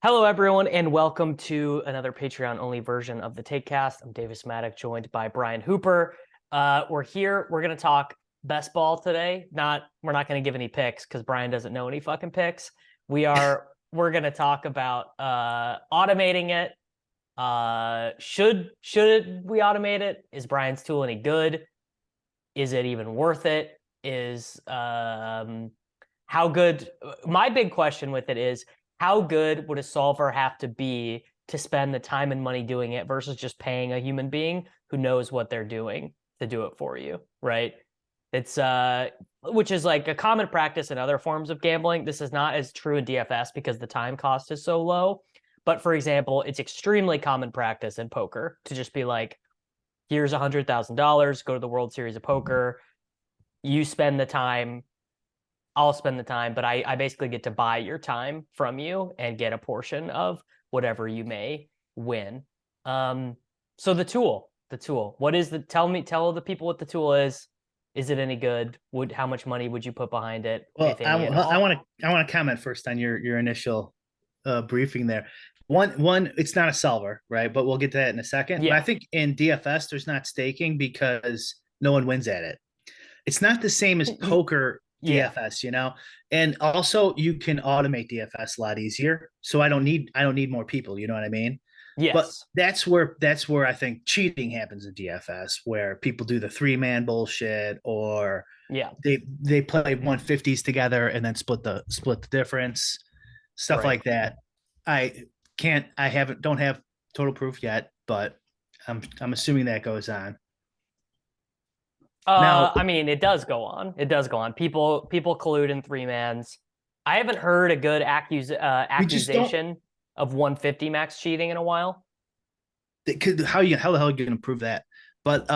Hello, everyone, and welcome to another Patreon-only version of the TakeCast. I'm Davis Maddock, joined by Brian Hooper. We're here. We're going to talk best ball today. We're not going to give any picks because Brian doesn't know any fucking picks. We're going to talk about automating it. Should we automate it? Is Brian's tool any good? Is it even worth it? How good? My big question with it is, how good would a solver have to be to spend the time and money doing it versus just paying a human being who knows what they're doing to do it for you, right? It's which is like a common practice in other forms of gambling. This is not as true in DFS because the time cost is so low. But for example, it's extremely common practice in poker to just be like, here's $100,000, go to the World Series of Poker. You spend the time, I'll spend the time, but I basically get to buy your time from you and get a portion of whatever you may win. So the tool, what is tell the people what the tool is. Is it any good? How much money would you put behind it? Well, If I any at all? want to comment first on your initial briefing there. One, it's not a solver, right? But we'll get to that in a second. But I Yeah. think in DFS, there's not staking because no one wins at it. It's not the same as poker Yeah. DFS, and also you can automate DFS a lot easier. So I don't need more people. You know what I mean? But Yes. that's where I think cheating happens in DFS, where people do the 3-man bullshit, or Yeah. they play 150s together and then split the difference, stuff Right. like that. I don't have total proof yet, but I'm assuming that goes on. Now, I mean, it does go on. It does go on. People collude in 3-mans. I haven't heard a good we just don't. accusation of 150 max cheating in a while. How the hell are you going to prove that? But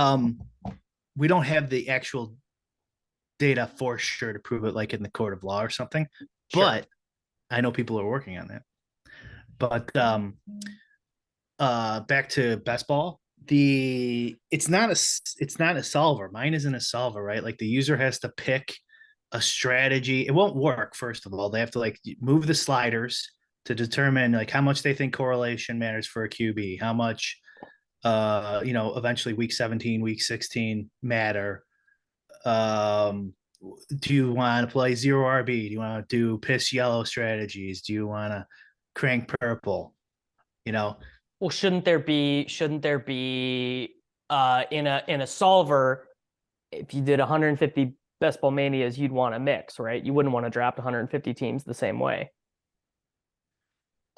we don't have the actual data for sure to prove it, like in the court of law or something. Sure. But I know people are working on that. But back to best ball. It's not a solver. Mine isn't a solver, right? Like the user has to pick a strategy. It won't work. First of all, they have to like move the sliders to determine like how much they think correlation matters for a QB, how much eventually week 17, week 16 matter. Do you want to play zero RB? Do you want to do piss yellow strategies? Do you want to crank purple? You know, Well, shouldn't there be in a solver, if you did 150 best ball manias, you'd want to mix, right? You wouldn't want to draft 150 teams the same way,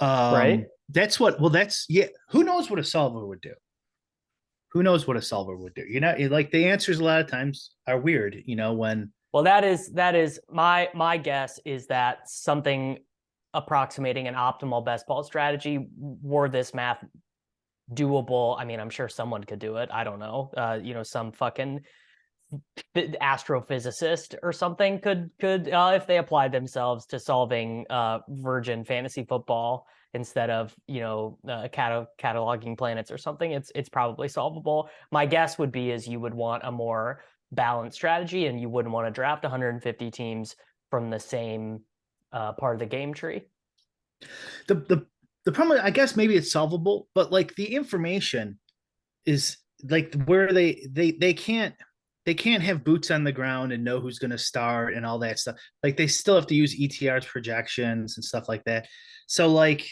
right? that's yeah. Who knows what a solver would do? Who knows what a solver would do? Like the answers a lot of times are weird. When Well, that is my guess is that something approximating an optimal best ball strategy, were this math doable. I mean, I'm sure someone could do it. I don't know. Some fucking astrophysicist or something could if they applied themselves to solving virgin fantasy football instead of cataloging planets or something, it's probably solvable. My guess would be is you would want a more balanced strategy, and you wouldn't want to draft 150 teams from the same part of the game tree. the problem, I guess maybe it's solvable, but like the information is like where they can't have boots on the ground and know who's going to start and all that stuff. Like they still have to use ETR's projections and stuff like that. So like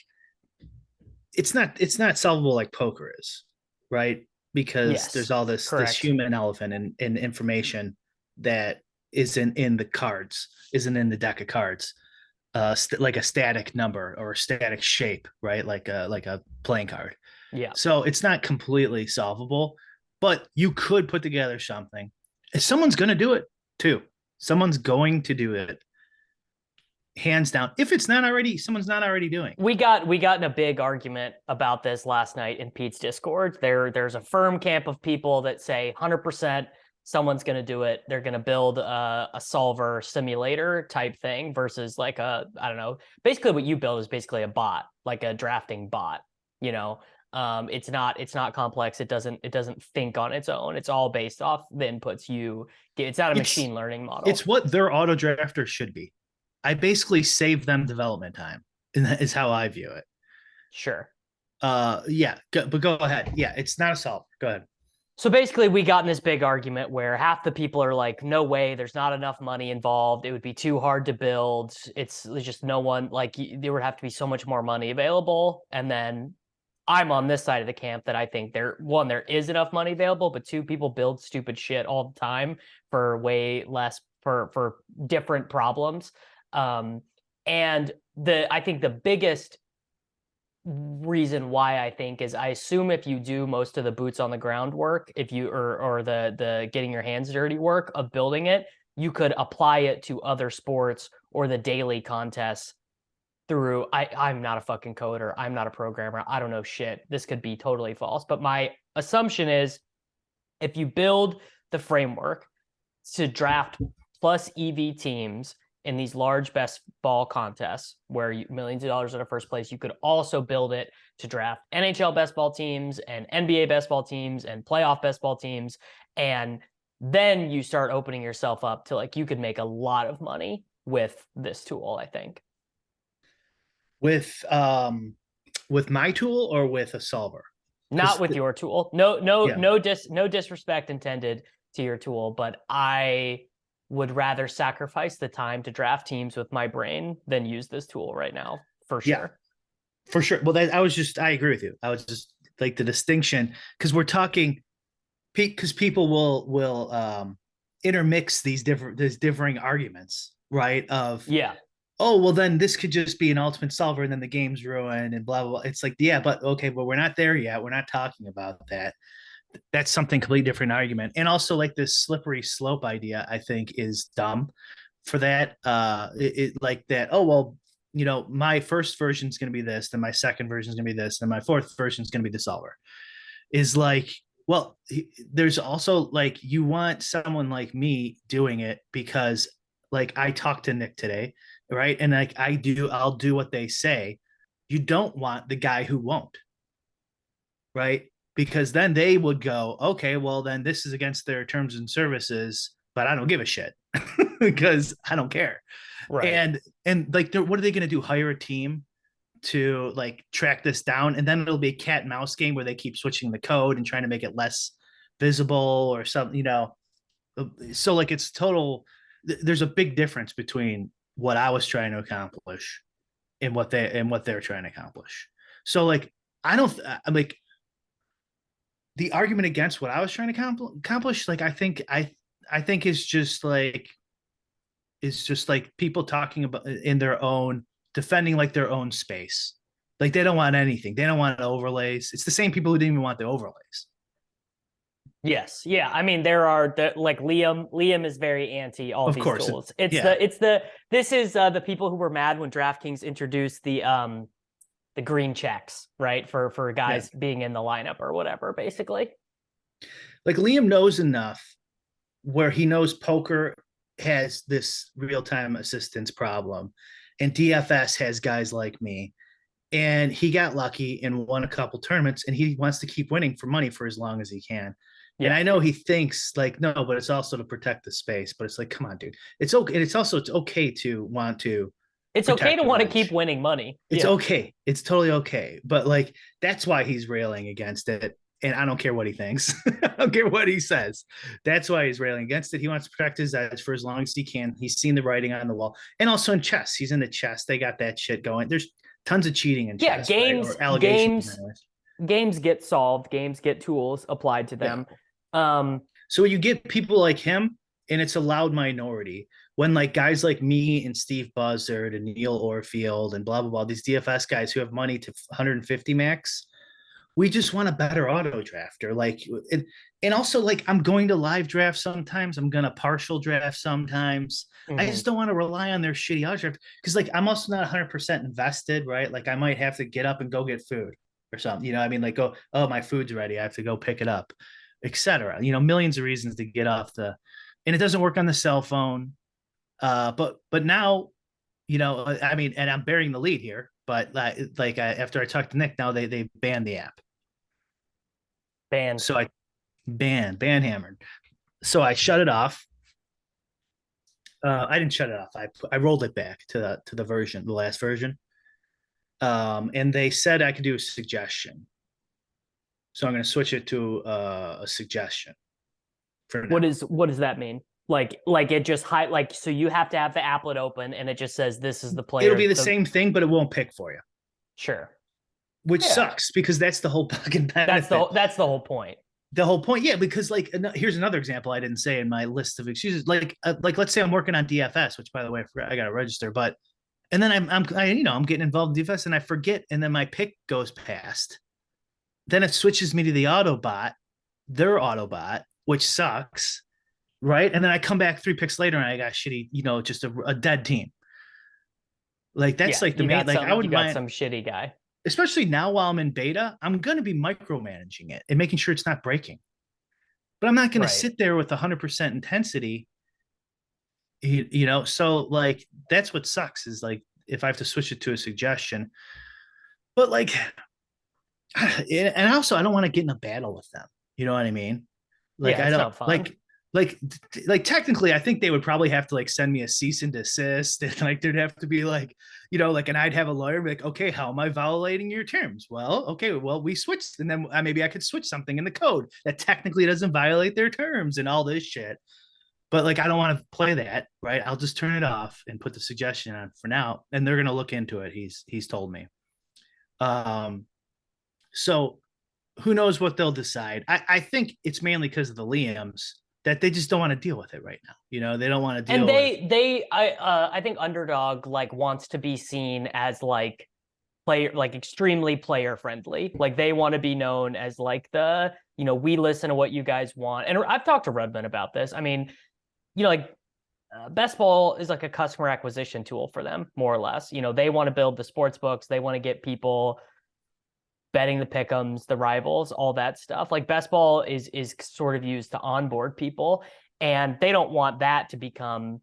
it's not solvable like poker is, right? Because there's Yes, all this correct. human elephant and information that isn't in the cards, isn't in the deck of cards. Like a static number or a static shape, right? Like a playing card. Yeah. So it's not completely solvable, but you could put together something. Someone's going to do it too. Someone's going to do it, hands down. If it's not already, someone's not already doing. We got in a big argument about this last night in Pete's Discord. There's a firm camp of people that say 100% someone's going to do it. They're going to build a solver simulator type thing versus like I don't know. Basically, what you build is basically a bot, like a drafting bot. You know, it's not complex. It doesn't think on its own. It's all based off the inputs you get. It's not a It's machine learning it's model. what their auto drafter should be. I basically save them development time, and that is how I view it. Sure. Yeah, but go ahead. Yeah, it's not a solver. Go ahead. So basically, we got in this big argument where half the people are like, no way, there's not enough money involved. It would be too hard to build. It's just no one, like, there would have to be so much more money available. And then I'm on this side of the camp that I think one, there is enough money available, but two, people build stupid shit all the time for way less, for different problems. Um, and I think the biggest reason why I think is I assume if you do most of the boots on the ground work, if you or the getting your hands dirty work of building it, you could apply it to other sports or the daily contests through I'm not a fucking coder, I'm not a programmer, I don't know shit. This could be totally false, but my assumption is if you build the framework to draft plus EV teams in these large best ball contests where millions of dollars in a first place, you could also build it to draft NHL best ball teams and NBA best ball teams and playoff best ball teams. And then you start opening yourself up to, like, you could make a lot of money with this tool, I think. With with my tool or with a solver? Not Because with your tool. No, no, yeah, no disrespect intended to your tool, but I would rather sacrifice the time to draft teams with my brain than use this tool right now, for yeah, sure. for sure. Well, I agree with you. I was just like the distinction because we're talking because people will intermix these differing arguments, right? Of Yeah. oh, well, then this could just be an ultimate solver and then the game's ruined and blah blah blah. It's like, yeah, but okay, but we're not there yet. We're not talking about that. That's something completely different argument. And also like this slippery slope idea, I think is dumb for that. Like that, oh well, my first version is going to be this, then my second version is going to be this, then my fourth version is going to be the solver. Is like, well, there's also like you want someone like me doing it because like I talked to Nick today, right? And like I'll do what they say. You don't want the guy who won't, right? Because then they would go, okay, well, then this is against their terms and services, but I don't give a shit because I don't care. Right. And like, what are they going to do? Hire a team to like track this down, and then it'll be a cat and mouse game where they keep switching the code and trying to make it less visible or something, So like, it's total. There's a big difference between what I was trying to accomplish and what they're trying to accomplish. So like, I don't. I'm like the argument against what I was trying to accomplish. Like, I think is just like people talking about in their own defending like their own space. Like they don't want anything. They don't want overlays. It's the same people who didn't even want the overlays. Yes. Yeah. I mean, there are like Liam is very anti all Of these course. tools. It's Yeah. this is the people who were mad when DraftKings introduced the green checks, right? For Yeah. guys being in the lineup or whatever, basically. Like Liam knows enough where he knows poker has this real-time assistance problem and DFS has guys like me. And he got lucky and won a couple tournaments and he wants to keep winning for money for as long as he can. And Yeah. I know he thinks like, no, but it's also to protect the space. But it's like, come on, dude. It's okay. And it's okay to want to It's okay protect to your want to keep edge. winning money. It's Yeah. okay. It's totally okay. But like, that's why he's railing against it. And I don't care what he thinks. I don't care what he says. That's why he's railing against it. He wants to protect his edge for as long as he can. He's seen the writing on the wall. And also in chess, he's in the chess. They got that shit going. There's tons of cheating in Yeah, chess, right? games Or allegations, games anyways. games get solved, games get tools applied to Yeah. them. Um So you get people like him, and it's a loud minority. When like guys like me and Steve Buzzard and Neil Orfield and blah blah blah, these DFS guys who have money to 150 max, we just want a better auto drafter. Like, and also like I'm going to live draft sometimes. I'm gonna partial draft sometimes. I mhm. just don't want to rely on their shitty auto draft because like I'm also not 100% invested, right? Like I might have to get up and go get food or something. I mean, like go, oh my food's ready. I have to go pick it up, etc. Millions of reasons to get off and it doesn't work on the cell phone. But now I mean, and I'm bearing the lead here, but after I talked to Nick, now they banned the app. Banned. So I ban hammered. So I shut it off. I didn't shut it off. I rolled it back to the last version. And they said I could do a suggestion. So I'm going to switch it to a suggestion for now. What does that mean? Like it just hide like so you have to have the applet open and it just says this is the It'll be player the the same thing, but it won't pick for you, sure. which Yeah. sucks because that's the whole fucking benefit. That's the whole point. The whole point, yeah, because like here's another example I didn't say in my list of excuses. Like let's say I'm working on DFS, which by the way I got to register, but and then I'm getting involved in DFS and I forget, and then my pick goes past. Then it switches me to the Autobot, their Autobot, which sucks, right? And then I come back 3 picks later and I got shitty, just a dead team. Like that's Yeah, like the main. Like I you wouldn't got mind, some shitty guy. especially now while I'm in beta. I'm gonna be micromanaging it and making sure it's not breaking. But I'm not gonna Right. sit there with 100% intensity. So like that's what sucks is like if I have to switch it to a suggestion. But like, and also I don't want to get in a battle with them. You know what I mean? Like Yeah, I it's don't not fun. like like technically I think they would probably have to like send me a cease and desist, and like there'd have to be like, like, and I'd have a lawyer be like, okay, how am I violating your terms? Well, okay, well we switched, and then maybe I could switch something in the code that technically doesn't violate their terms and all this shit. But like I don't want to play that, right? I'll just turn it off and put the suggestion on for now, and they're gonna look into it. He's told me. Um, so who knows what they'll decide? I think it's mainly because of the Liams that they just don't want to deal with it right now. They don't want to And deal with. I think Underdog like wants to be seen as like player like extremely player friendly. Like they want to be known as like the, we listen to what you guys want. And I've talked to Redmond about this. I mean, like best ball is like a customer acquisition tool for them, more or less. They want to build the sports books, they want to get people betting the pick'ems, the rivals, all that stuff. Like best ball is sort of used to onboard people, and they don't want that to become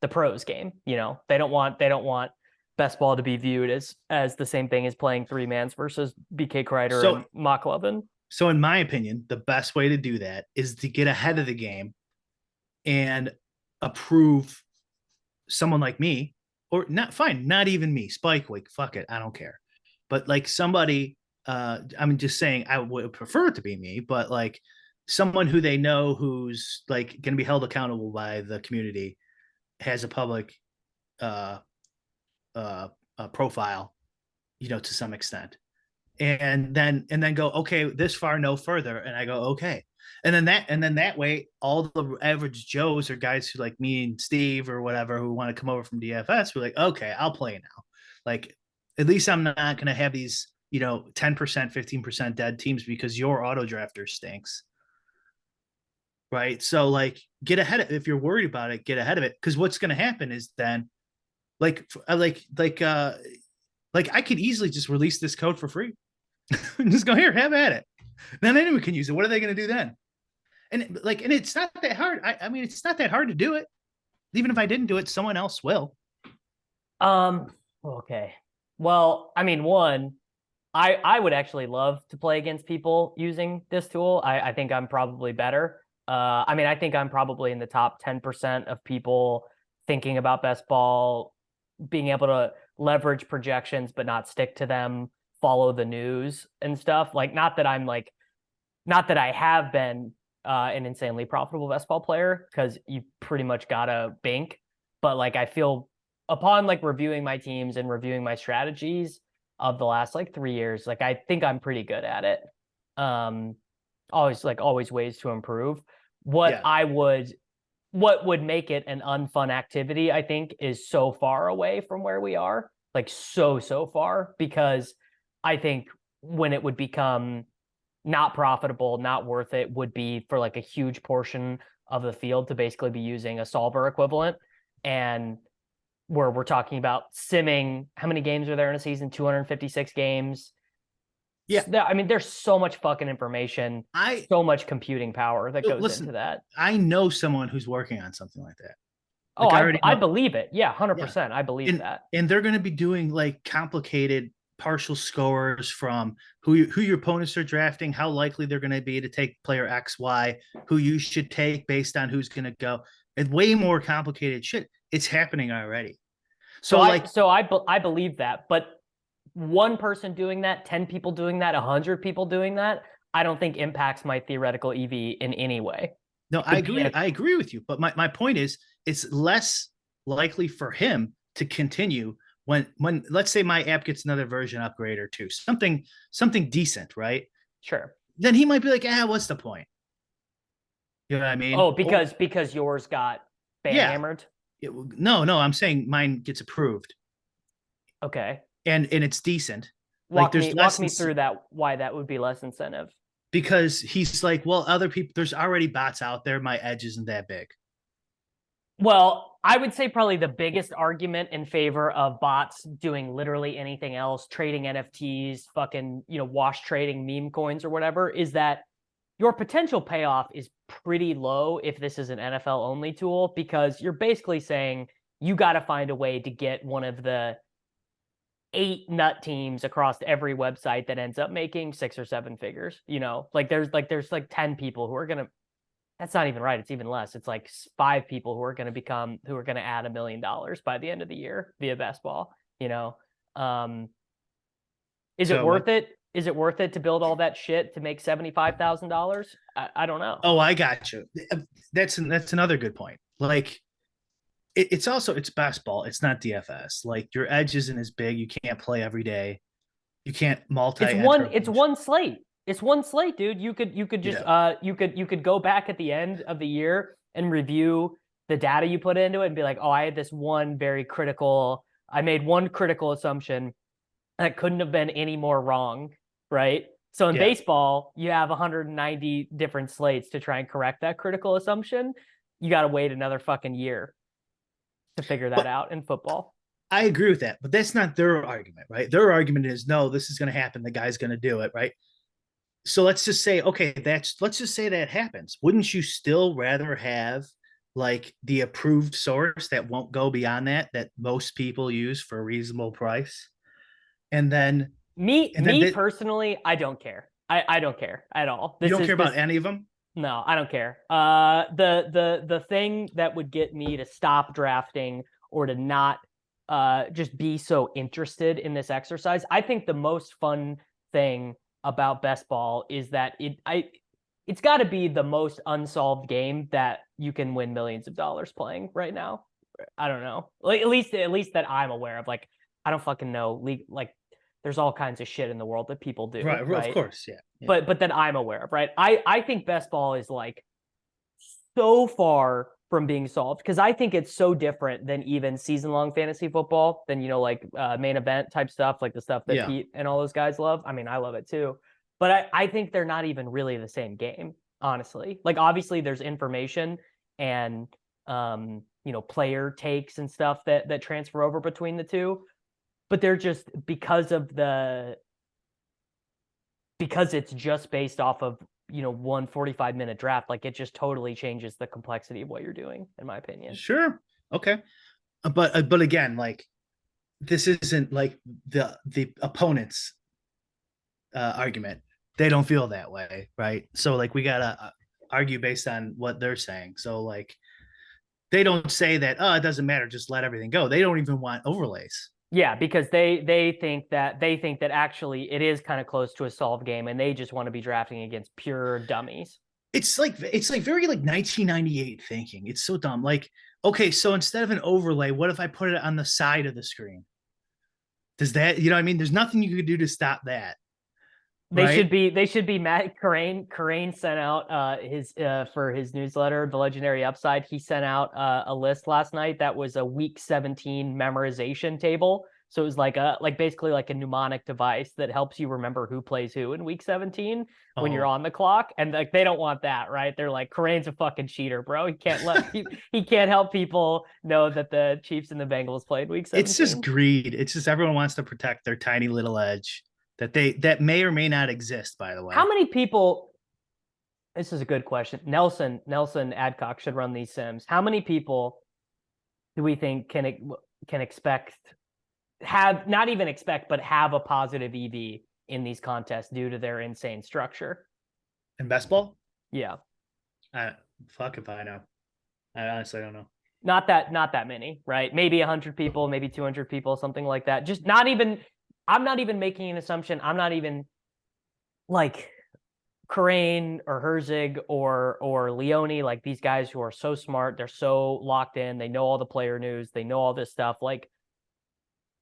the pros game. They don't want best ball to be viewed as the same thing as playing three mans versus BK Kreider So and McLovin. so in my opinion, the best way to do that is to get ahead of the game and approve someone like me, or not fine, not even me, Spike Week, fuck it, I don't care. But like somebody, I'm just saying I would prefer it to be me, but like someone who they know who's like going to be held accountable by the community has a public uh profile, to some extent. And then go, okay, this far, no further. And I go, okay. And then that way, all the average Joes or guys who like me and Steve or whatever who want to come over from DFS, we're like, okay, I'll play now. Like, at least I'm not going to have these, 10%, 15% dead teams because your auto drafter stinks. Right. So like get ahead of, if you're worried about it, get ahead of it. Cause what's going to happen is then like I could easily just release this code for free. Just go here, have at it. Then anyone can use it. What are they going to do then? And it's not that hard. I mean, it's not that hard to do it. Even if I didn't do it, someone else will. Okay. Well, I mean, one, I would actually love to play against people using this tool. I think I'm probably better. I mean, I think I'm probably in the top 10% of people thinking about best ball, being able to leverage projections but not stick to them, follow the news and stuff. Like, not that I have been an insanely profitable best ball player because you pretty much gotta bank, but like I feel upon like reviewing my teams and reviewing my strategies of the last like 3 years, like I think I'm pretty good at it. Um, always ways to improve. What Yeah. I would what would make it an unfun activity, I think, is so far away from where we are, like so far, because I think when it would become not profitable, not worth it, would be for like a huge portion of the field to basically be using a solver equivalent. And where we're talking about simming, how many games are there in a season? 256 games. Yeah. I mean, there's so much fucking information, I so much computing power that goes into listen. that. I know someone who's working on something like that. Oh, Like I I already I know. believe it. Yeah, Yeah. 100%. I believe and that. and they're going to be doing like complicated partial scores from who your opponents are drafting, how likely they're going to be to take player X, Y, who you should take based on who's going to go. It's way more complicated shit. It's happening already. So So I like, so I I believe that, but one person doing that, 10 people doing that, 100 people doing that, I don't think impacts my theoretical EV in any way. No, To I be agree. a, I agree with you. But my point is, it's less likely for him to continue when let's say my app gets another version upgrade or two, something decent, right? sure. Then he might be like, what's the point? You know what I mean? Oh, Or because yours got ban yeah, hammered. no, I'm saying mine gets approved Okay. and it's decent. Like Walk there's me walk less me through that, why that would be less incentive. because he's like, well, other people, there's already bots out there. My edge isn't that big. Well, I would say probably the biggest argument in favor of bots doing literally anything else, trading NFTs, fucking, wash trading meme coins or whatever, is that your potential payoff is pretty low if this is an NFL only tool, because you're basically saying you got to find a way to get one of the 8 nut teams across every website that ends up making 6 or 7 figures. There's 10 people who are gonna. That's not even right. It's even less. It's like 5 people who are going to add $1 million by the end of the year via best ball. Um, is it So what? worth it? Is it worth it to build all that shit to make $75,000? I don't know. Oh, I got you. That's another good point. Like it's basketball. It's not DFS. Like your edge isn't as big. You can't play every day. You can't It's multi-enter one. a It's bunch. one slate. It's one slate, dude. You could just Yeah. you could go back at the end of the year and review the data you put into it and be like, oh, I had this one very critical. I made one critical assumption that couldn't have been any more wrong, right? So in Yeah. baseball, you have 190 different slates to try and correct that critical assumption. You got to wait another fucking year to figure that But out in football. I agree with that. But that's not their argument, right? Their argument is no, this is going to happen. The guy's going to do it, right? So let's just say, okay, let's just say that happens. Wouldn't you still rather have like the approved source that won't go beyond that most people use for a reasonable price? And then Me and then me that personally, I don't care. I don't care at all. you This don't is care about this any of them? No, I don't care. The thing that would get me to stop drafting or to not just be so interested in this exercise, I think the most fun thing about best ball is that it's got to be the most unsolved game that you can win millions of dollars playing right now. I don't know. Like at least that I'm aware of. Like I don't fucking know. Like there's all kinds of shit in the world that people do, Right, of right? course, yeah. Yeah. But that I'm aware of, right? I think best ball is like so far from being solved because I think it's so different than even season long fantasy football, than main event type stuff, like the stuff that Yeah. Pete and all those guys love. I mean, I love it too, but I think they're not even really the same game, honestly. Like obviously there's information and player takes and stuff that transfer over between the two, but they're just because it's just based off of 1 45-minute draft, like it just totally changes the complexity of what you're doing, in my opinion. Sure. Okay. But again, like this isn't like the opponent's argument. They don't feel that way, right? So like we gotta argue based on what they're saying. So like they don't say that, oh, it doesn't matter, just let everything go. They don't even want overlays. Yeah, because they think that actually it is kind of close to a solved game, and they just want to be drafting against pure dummies. It's like very like 1998 thinking. It's so dumb. Like, okay, so instead of an overlay, what if I put it on the side of the screen? Does that, you know what I mean? There's nothing you could do to stop that, They should right? be they should be Matt Crane. Crane sent out his for his newsletter, The Legendary Upside. He sent out a list last night that was a week 17 memorization table. So it was like basically like a mnemonic device that helps you remember who plays who in week 17 when you're Oh, on the clock. And like they don't want that, right? They're like, Crane's a fucking cheater, bro. He can't help people know that the Chiefs and the Bengals played week it's just 17. greed. It's just everyone wants to protect their tiny little edge that may or may not exist, by the How way. many people This is a good question. Nelson Adcock should run these sims. How many people do we think can expect have not even expect but have a positive EV in these contests due to their insane structure? In best ball? Yeah, I fuck if I know. I honestly don't know. not that many, right? Maybe 100 people, maybe 200 people, something like that. Just not even. I'm not even making an assumption. I'm not even like Crane or Herzig or Leone, like these guys who are so smart, they're so locked in, they know all the player news, they know all this stuff. Like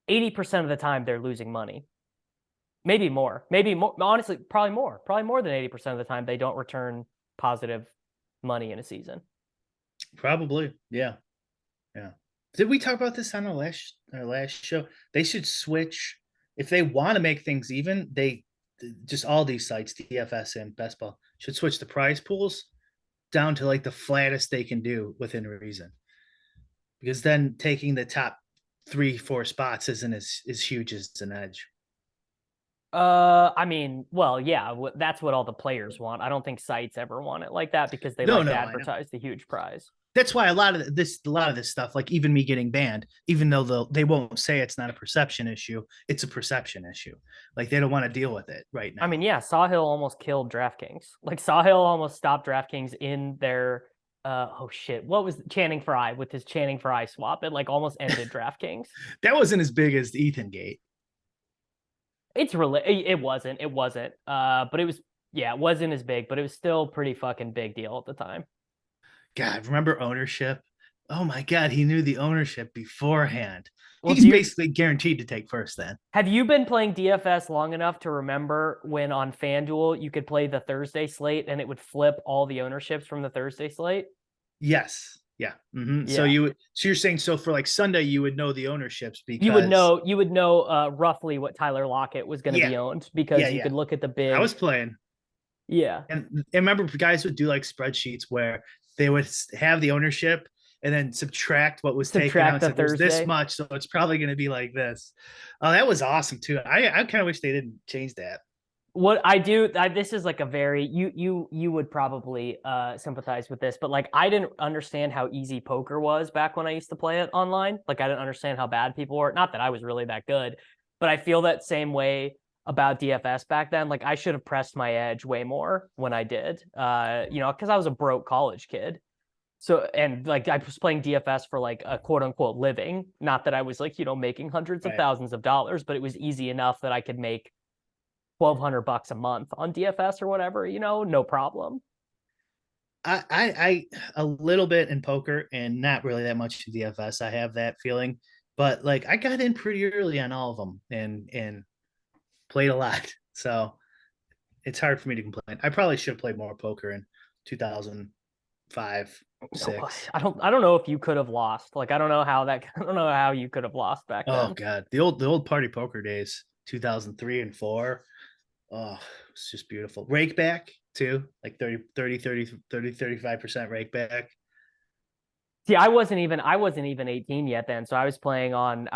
80% of the time they're losing money. Maybe more, honestly, probably more than 80% of the time they don't return positive money in a season. Probably, yeah, yeah. Did we talk about this on our last show? They should switch if they want to make things even. They just all these sites, DFS and Best Ball, should switch the prize pools down to like the flattest they can do within reason. Because then taking the top 3, 4 spots isn't as huge as an edge. I mean, well, yeah, that's what all the players want. I don't think sites ever want it like that because they No, like to no, I know. advertise the huge prize. That's why a lot of this stuff, like even me getting banned, even though they won't say it's not a perception issue, it's a perception issue. Like they don't want to deal with it right I now. mean, yeah, Sawhill almost killed DraftKings. Like Sawhill almost stopped DraftKings in their oh shit, what was Channing Frye with his Channing Frye swap? It like almost ended DraftKings. That wasn't as big as the Ethan Gate. It wasn't. But it was yeah, it wasn't as big, but it was still pretty fucking big deal at the time. God, remember ownership? Oh my God, he knew the ownership beforehand. Well, He's basically guaranteed to take first then. have you been playing DFS long enough to remember when on FanDuel you could play the Thursday slate and it would flip all the ownerships from the Thursday slate? Yes. Yeah. So Yeah. you're saying so for like Sunday you would know the ownerships You would know roughly what Tyler Lockett was going to yeah, be owned yeah, because you yeah. could look at the I big was playing. yeah, And remember, guys would do like spreadsheets where they would have the ownership and then subtract what was taken out subtract and the said, there's this Thursday. much, so it's probably going to be like this. Oh, that was awesome too. I kind of wish they didn't change that. What this is like a very you would probably sympathize with this, but like I didn't understand how easy poker was back when I used to play it online. Like I didn't understand how bad people were. Not that I was really that good, but I feel that same way about DFS back then. Like I should have pressed my edge way more when I did. Because I was a broke college kid. So and like I was playing DFS for like a quote unquote living. Not that I was like, making hundreds of Right. thousands of dollars, but it was easy enough that I could make $1,200 a month on DFS or whatever, no problem. I a little bit in poker and not really that much in DFS. I have that feeling, but like I got in pretty early on all of them and played a lot. So it's hard for me to complain. I probably should have played more poker in 2005, No, 6. I don't know if you could have lost. Like I don't know how you could have lost back Oh then. God, the old party poker days, 2003 and 4. Oh, it's just beautiful. Rake back too, like 35% rake back. See, I wasn't even 18 yet then, so I was playing on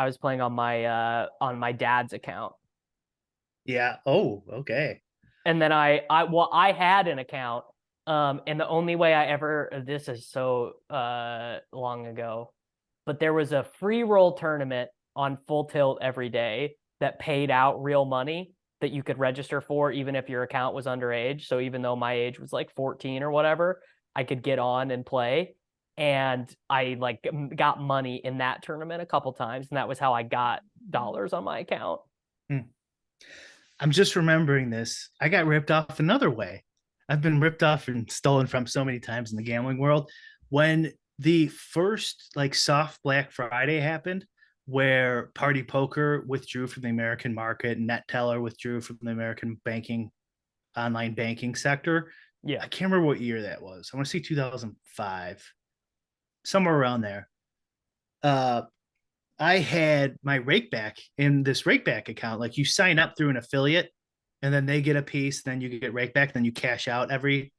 my dad's account. Yeah. Oh, okay. And then I had an account and the only way I ever this is so long ago, but there was a free roll tournament on Full Tilt every day that paid out real money that you could register for even if your account was underage. So even though my age was like 14 or whatever, I could get on and play. And I like got money in that tournament a couple times, and that was how I got dollars on my account. Hmm. I'm just remembering this. I got ripped off another way. I've been ripped off and stolen from so many times in the gambling world. When the first like soft Black Friday happened, where Party Poker withdrew from the American market, NetTeller withdrew from the American banking, online banking sector. Yeah. I can't remember what year that was. I want to say 2005, somewhere around there. Uh, I had my rakeback in this rakeback account. Like you sign up through an affiliate and then they get a piece, then you get rakeback, then you cash out every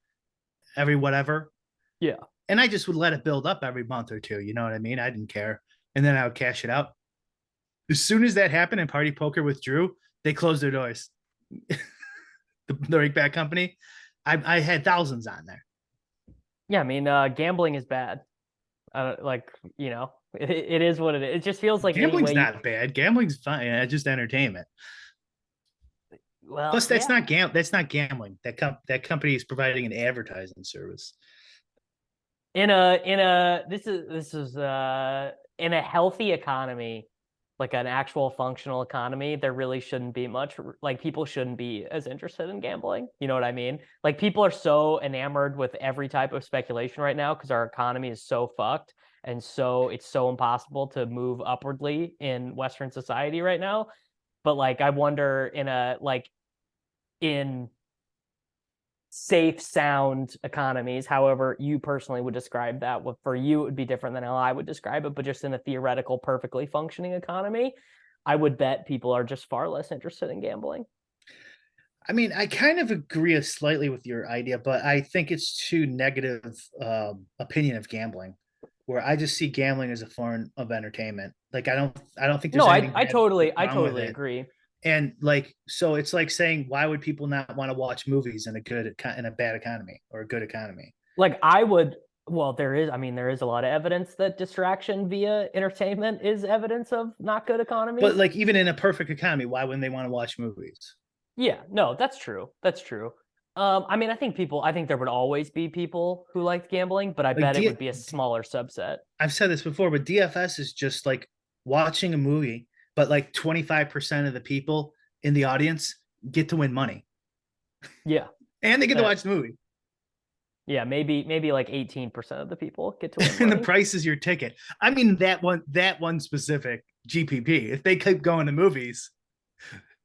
whatever. Yeah. And I just would let it build up every month or two. You know what I mean? I didn't care. And then I would cash it out. As soon as that happened and Party Poker withdrew, they closed their doors. The rakeback company. I had thousands on there. Yeah, I mean, gambling is bad. Like, it is what it is. It just feels like any Gambling's way not bad. Gambling's fine. It's just entertainment. well, Plus, that's yeah. not that's not gambling. That company is providing an advertising service. In a in a this is in a healthy economy, like an actual functional economy, there really shouldn't be much, like people shouldn't be as interested in gambling. You know what I mean? Like people are so enamored with every type of speculation right now because our economy is so fucked. And so it's so impossible to move upwardly in Western society right now. But like, I wonder in safe, sound economies, however you personally would describe that. What for you it would be different than how I would describe it, but just in a theoretical, perfectly functioning economy, I would bet people are just far less interested in gambling. I mean, I kind of agree slightly with your idea, but I think it's too negative opinion of gambling, where I just see gambling as a form of entertainment. Like I don't think No, there's anything bad I wrong with totally it. agree. And like, so it's like saying, why would people not want to watch movies in a bad economy or a good economy? Like I would, well, there is a lot of evidence that distraction via entertainment is evidence of not good But economies. like, even in a perfect economy, why wouldn't they want to watch movies? Yeah, no, that's true. That's true. I mean, I think there would always be people who liked gambling, but I Like, bet it would be a smaller subset. I've said this before, but DFS is just like watching a movie, but like 25% of the people in the audience get to win money Yeah. and they get to Uh, watch the movie. yeah, maybe like 18% of the people get to win And the money. price is your ticket. I mean, that one specific GPP, if they keep going to movies,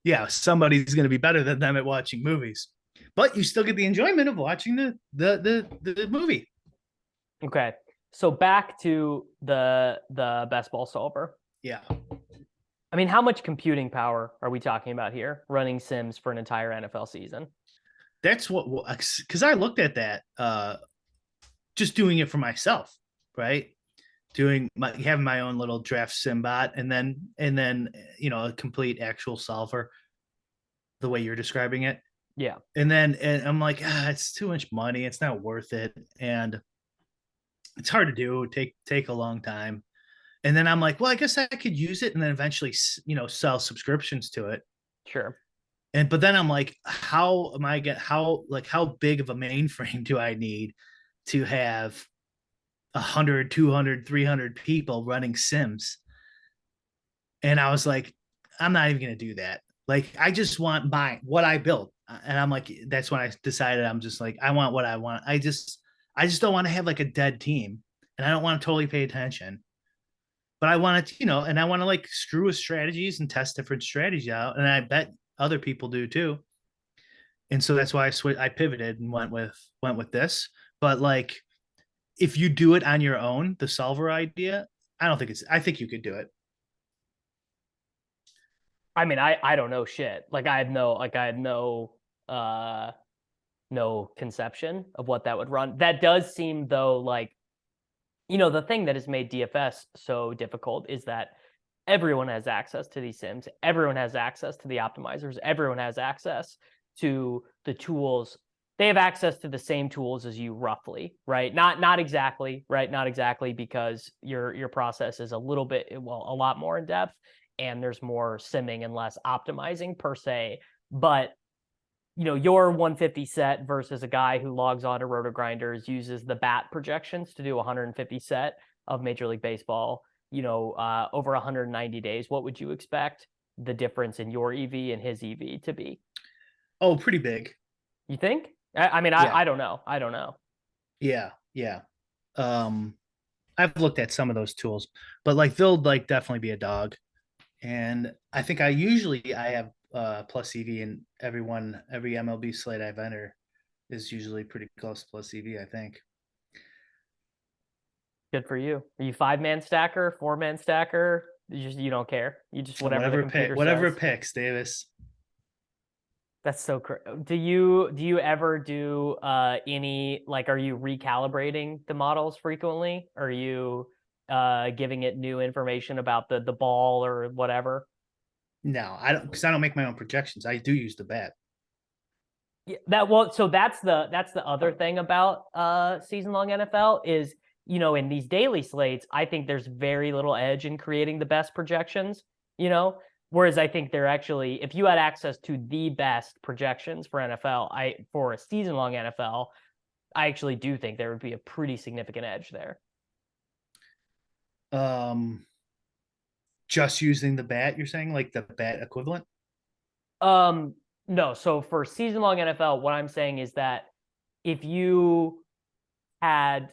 yeah, somebody's going to be better than them at watching movies. But you still get the enjoyment of watching the movie. Okay. So back to the best ball solver. Yeah. I mean, how much computing power are we talking about here running sims for an entire NFL season? That's what, because I looked at that, just doing it for myself, right? Having my own little draft sim bot, and then a complete actual solver the way you're describing it. Yeah. And I'm like, it's too much money, it's not worth it, and it's hard to do, take a long time. And then I'm like, well, I guess I could use it and then eventually sell subscriptions to it. Sure. And but then I'm like, how am I get how big of a mainframe do I need to have 100, 200, 300 people running sims? And I was like, I'm not even going to do that. Like, I just want what I built. And I'm like, that's when I decided, I'm just like, I want what I want. I just don't want to have like a dead team, and I don't want to totally pay attention, but I want to, and I want to like screw with strategies and test different strategies out. And I bet other people do too. And so that's why I pivoted and went with this. But like, if you do it on your own, the solver idea, I think you could do it. I mean, I don't know shit. Like I had uh no conception of what that would run. That does seem though like the thing that has made DFS so difficult is that everyone has access to these sims. Everyone has access to the optimizers. Everyone has access to the tools. They have access to the same tools as you roughly, right? Not exactly, right? Not exactly because your process is a little bit, well, a lot more in depth and there's more simming and less optimizing per se. But your 150 set versus a guy who logs on to Roto Grinders, uses the bat projections to do 150 set of Major League Baseball, over 190 days. What would you expect the difference in your EV and his EV to be? Oh, pretty big. You think? I mean, Yeah. I don't know. I don't know. Yeah. Yeah. Um, I've looked at some of those tools, but like they'll like definitely be a dog. And I think I have plus EV in every MLB slate I've entered is usually pretty close to plus EV, I think. Good for you. Are you 5-man stacker, 4-man stacker? You don't care. You just So whatever the computer whatever says. it picks, Davis. That's so crazy. Do you ever do any, like, are you recalibrating the models frequently? Are you giving it new information about the ball or whatever? No, I don't, because I don't make my own projections. I do use the bat. Yeah, so that's the other thing about season long NFL is, in these daily slates, I think there's very little edge in creating the best projections, you know. Whereas I think they're actually, if you had access to the best projections for NFL, for a season long NFL, I actually do think there would be a pretty significant edge there. Um, Just using the bat, you're saying like the bat equivalent? Um, no. So for season long NFL, what I'm saying is that if you had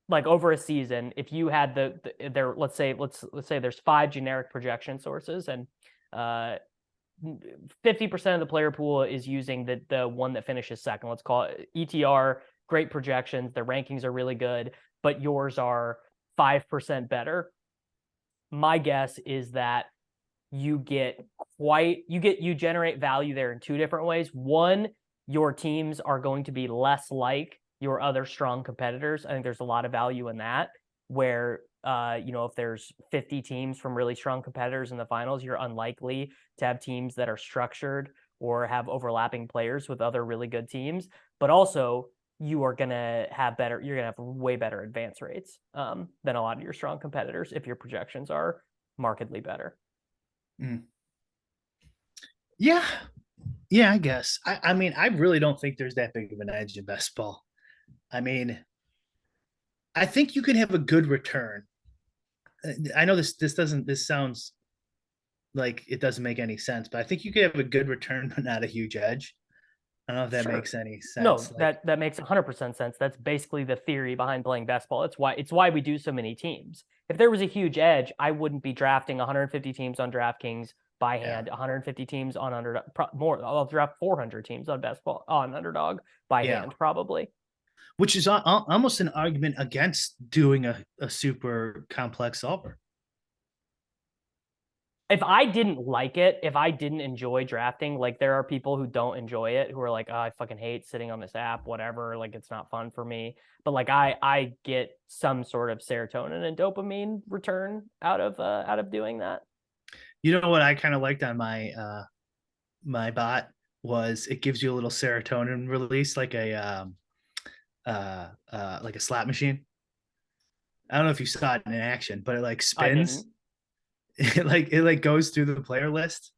like over a season, if you had there, let's say there's five generic projection sources, and 50% of the player pool is using the one that finishes second. Let's call it ETR, great projections. Their rankings are really good, but yours are 5% better. My guess is that you generate value there in two different ways. One, your teams are going to be less like your other strong competitors. I think there's a lot of value in that, where if there's 50 teams from really strong competitors in the finals, you're unlikely to have teams that are structured or have overlapping players with other really good teams. But also, you're gonna have way better advance rates than a lot of your strong competitors if your projections are markedly better. Mm. Yeah, yeah, I guess. I mean, I really don't think there's that big of an edge in best ball. I mean, I think you can have a good return. I know this sounds like it doesn't make any sense, but I think you could have a good return but not a huge edge. I don't know if that Sure. makes any No, sense. Like, that makes 100% sense. That's basically the theory behind playing best ball. It's why we do so many teams. If there was a huge edge, I wouldn't be drafting 150 teams on DraftKings by yeah, hand, 150 teams on Underdog, more. I'll draft 400 teams on best ball on Underdog by yeah, hand, probably. which is almost an argument against doing a super complex solver. If I didn't like it, if I didn't enjoy drafting, like there are people who don't enjoy it who are like, oh, I fucking hate sitting on this app, whatever, like it's not fun for me. But like I get some sort of serotonin and dopamine return out of doing that. You know what I kind of liked on my bot was it gives you a little serotonin release like a slot machine. I don't know if you saw it in action, but it like I spins. didn't. It like goes through the player list.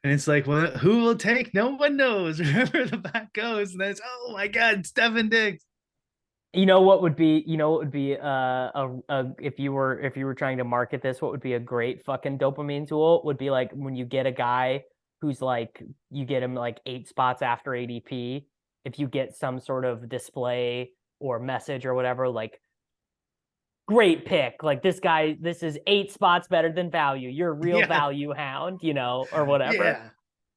And it's like, well, who will take? No one knows. Wherever the bot goes, and that's oh my god, Stefan Diggs. If you were trying to market this, what would be a great fucking dopamine tool would be like when you get a guy who's like you get him like 8 spots after ADP, if you get some sort of display or message or whatever, like great pick, like this is 8 spots better than value. You're a real Yeah, value hound, or whatever. yeah,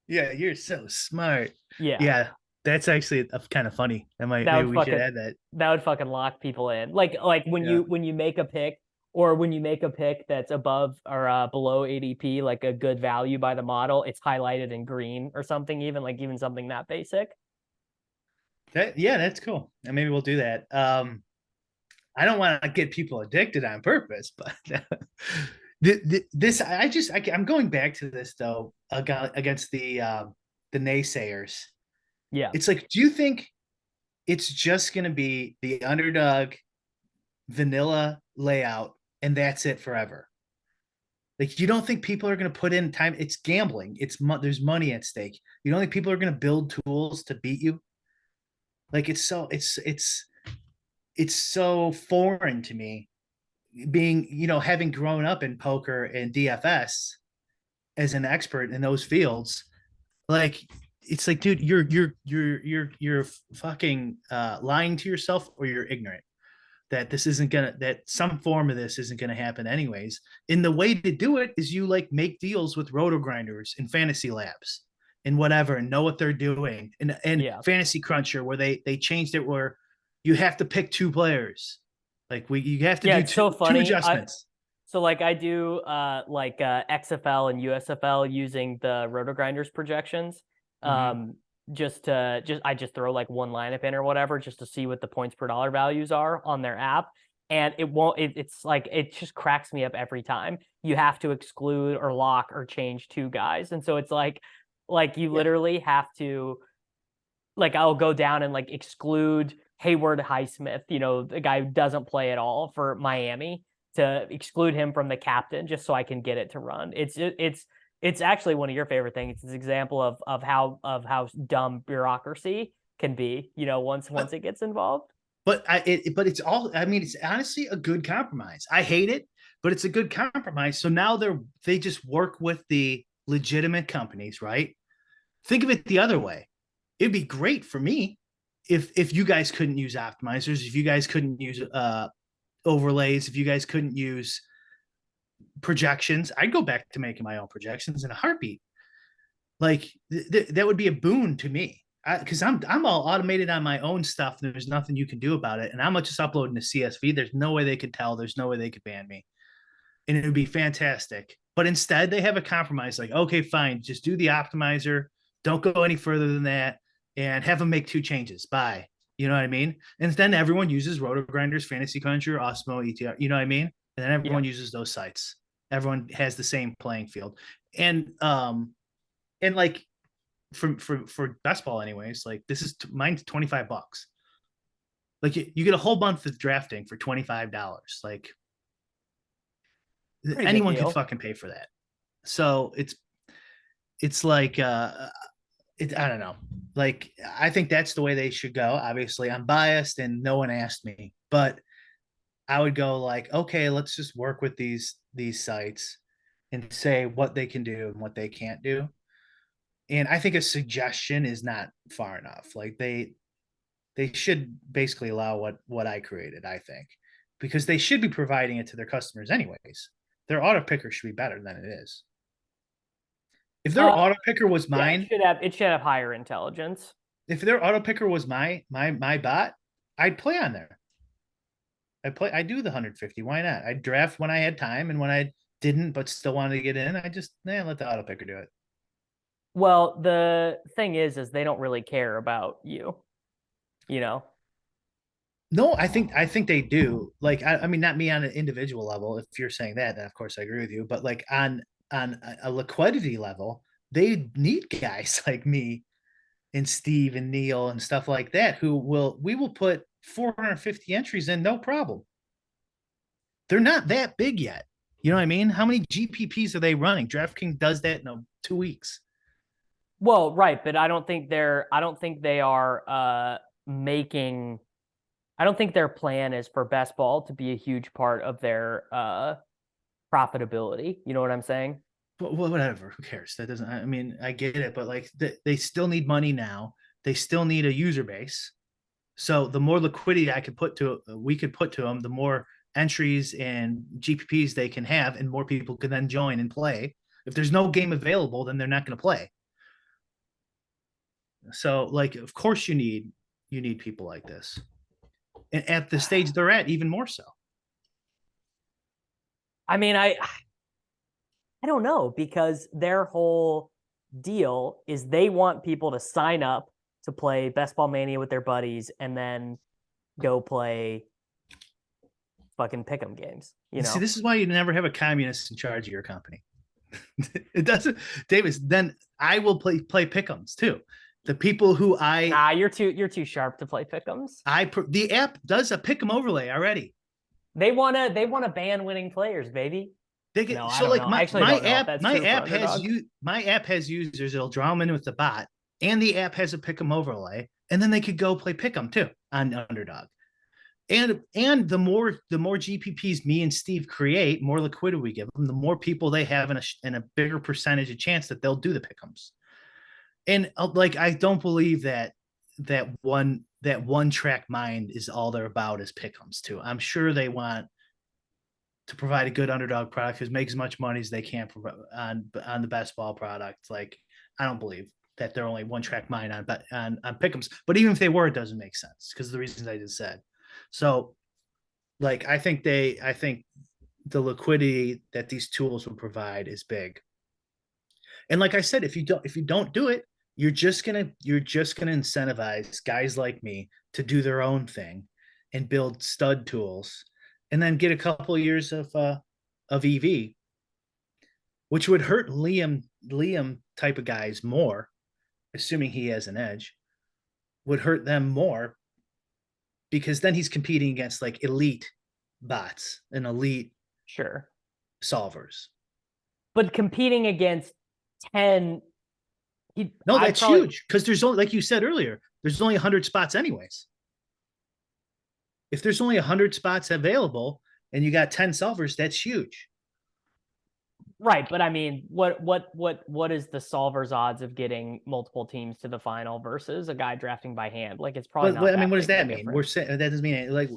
yeah. You're so smart. Yeah. Yeah, that's actually kind of funny. That might That maybe would we should fucking add that. that would fucking lock people in. Like when Yeah. you make a pick or when you make a pick that's above or below ADP, like a good value by the model, it's highlighted in green or something, even something that basic. Yeah, that's cool. And maybe we'll do that. I don't want to get people addicted on purpose, but this I'm going back to this though against the naysayers. Yeah. It's like, do you think it's just going to be the underdog vanilla layout and that's it forever? Like, you don't think people are going to put in time? It's gambling. There's money at stake. You don't think people are going to build tools to beat you? Like, it's so foreign to me, being having grown up in poker and DFS as an expert in those fields. Like, it's like, dude, you're fucking lying to yourself, or you're ignorant that some form of this isn't gonna happen anyways. And the way to do it is you like make deals with roto grinders and fantasy labs and whatever, and know what they're doing. And Yeah. fantasy cruncher, where they changed it where you have to pick two players. Like, you have to Yeah, do it's so two funny. adjustments. So like I do XFL and USFL using the Roto Grinders projections. Mm-hmm. Um I just throw like one lineup in or whatever just to see what the points per dollar values are on their app. And it's like it just cracks me up every time. You have to exclude or lock or change two guys. And so it's like you Yeah. literally have to like I'll go down and like exclude Hayward Highsmith, the guy who doesn't play at all for Miami, to exclude him from the captain just so I can get it to run. It's actually one of your favorite things. It's an example of how dumb bureaucracy can be, once But it gets involved. but it's all. I mean, it's honestly a good compromise. I hate it, but it's a good compromise. So now they just work with the legitimate companies, right? Think of it the other way. It'd be great for me if you guys couldn't use optimizers, if you guys couldn't use overlays, if you guys couldn't use projections. I'd go back to making my own projections in a heartbeat. Like that would be a boon to me because I'm all automated on my own stuff. And there's nothing you can do about it, and I'm just uploading to CSV. There's no way they could tell. There's no way they could ban me, and it would be fantastic. But instead, they have a compromise. Like, okay, fine, just do the optimizer. Don't go any further than that, and have them make 2 changes. Bye. You know what I mean? And then everyone uses Roto Grinders, Fantasy Cruncher, Osmo, ETR. You know what I mean? And then Yeah. everyone uses those sites. Everyone has the same playing field, and like for best ball anyways, like this is mine's $25. Like you get a whole month of drafting for $25. Like Pretty good anyone could deal. fucking pay for that. So it's like I don't know. Like I think that's the way they should go. Obviously, I'm biased and no one asked me, but I would go like, okay, let's just work with these sites and say what they can do and what they can't do. And I think a suggestion is not far enough. Like they should basically allow what I created, I think, because they should be providing it to their customers anyways. Their auto picker should be better than it is. If their Uh, auto picker was yeah, mine, it should have higher intelligence. if their auto picker was my bot, I'd play on there. I do the 150. Why not? I draft when I had time, and when I didn't but still wanted to get in, I just let the auto picker do it. Well, the thing is they don't really care about you, you know? No, I think they do. Like I mean, not me on an individual level. If you're saying that, then of course I agree with you. But like on a liquidity level, they need guys like me and Steve and Neil and stuff like that who we will put 450 entries in, no problem. They're not that big yet. You know what I mean? How many GPPs are they running? DraftKings does that in 2 weeks. Well, right, but I don't think they are making I don't think their plan is for best ball to be a huge part of their profitability. You know what I'm saying? But whatever, who cares? That doesn't. I mean, I get it, but like they still need money now. They still need a user base. So the more liquidity we could put to them, the more entries and GPPs they can have, and more people can then join and play. If there's no game available, then they're not going to play. So, like, of course, you need people like this, and at the stage they're at, even more so. I mean, I don't know because their whole deal is they want people to sign up to play Best Ball Mania with their buddies and then go play fucking pick'em games. You See, know, this is why you never have a communist in charge of your company. It doesn't, Davis. Then I will play pick'ems too. The people who nah, you're too sharp to play pick'ems. the app does a pick'em overlay already. They wanna ban winning players, baby. They No, get I so don't like know. I actually my don't know if app that's my true for app has Underdog. my app has users. It'll draw them in with the bot, and the app has a pick'em overlay, and then they could go play pick'em too on Underdog. And the more GPPs me and Steve create, more liquidity we give them, the more people they have in a bigger percentage of chance that they'll do the pick'ems. And like I don't believe that one track mind is all they're about is pick'ems too. I'm sure they want to provide a good underdog product because make as much money as they can on the best ball product. Like I don't believe that they're only one track mind on pick'ems. But even if they were, it doesn't make sense because of the reasons I just said. So like I think the liquidity that these tools will provide is big. And like I said, if you don't do it, you're just gonna incentivize guys like me to do their own thing and build stud tools, and then get a couple of years of EV, which would hurt Liam type of guys more, assuming he has an edge, would hurt them more because then he's competing against like elite bots and elite Sure. solvers. But competing against 10, No, I'd that's probably huge because there's only, like you said earlier, there's only 100 spots anyways. If there's only 100 spots available, and you got 10 solvers, that's huge. Right, but I mean, what is the solver's odds of getting multiple teams to the final versus a guy drafting by hand? Like, it's probably not I mean, that what does big of a that mean? We're difference. saying that doesn't mean like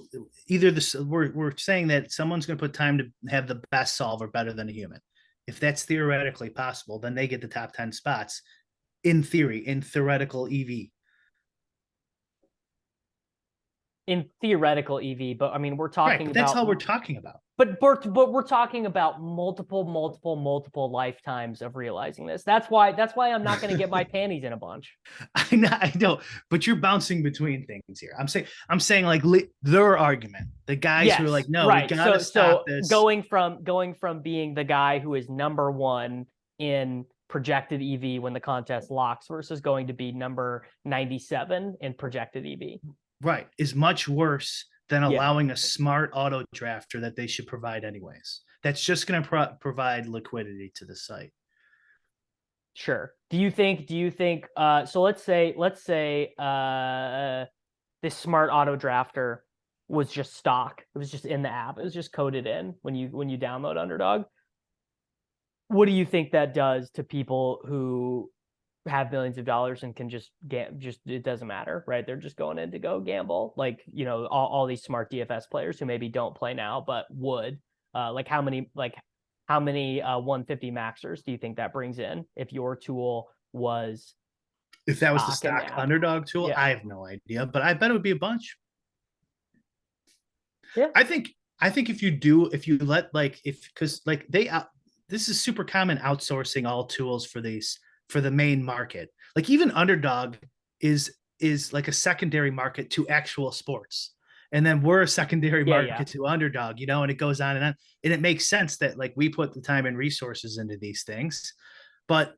either this. We're saying that someone's going to put time to have the best solver better than a human. If that's theoretically possible, then they get the top 10 spots in theory, in theoretical EV. In theoretical EV, but I mean, we're Right, talking but that's about, all we're talking about. but we're talking about multiple lifetimes of realizing this. That's why I'm not going to get my panties in a bunch. I know, but you're bouncing between things here. I'm saying like their argument, the guys who are like, Yes, no, we right. got to stop So this. going from being the guy who is number one in projected EV when the contest locks versus going to be number 97 in projected EV. Right, is much worse than Yeah, allowing a smart auto drafter that they should provide anyways. That's just going to provide liquidity to the site. sure. Do you think so let's say this smart auto drafter was just stock. It was just in the app. It was just coded in when you download Underdog. What do you think that does to people who have millions of dollars and can just it doesn't matter, right? They're just going in to go gamble. Like, all these smart DFS players who maybe don't play now but would. Like how many 150 maxers do you think that brings in if your tool was If that was the stock in the stock app? underdog tool, Yeah. I have no idea, but I bet it would be a bunch. Yeah. I think if you let like if because like they this is super common outsourcing all tools for these for the main market. Like even Underdog is like a secondary market to actual sports. And then we're a secondary Yeah, yeah. market to Underdog, and it goes on and on. And it makes sense that like we put the time and resources into these things. But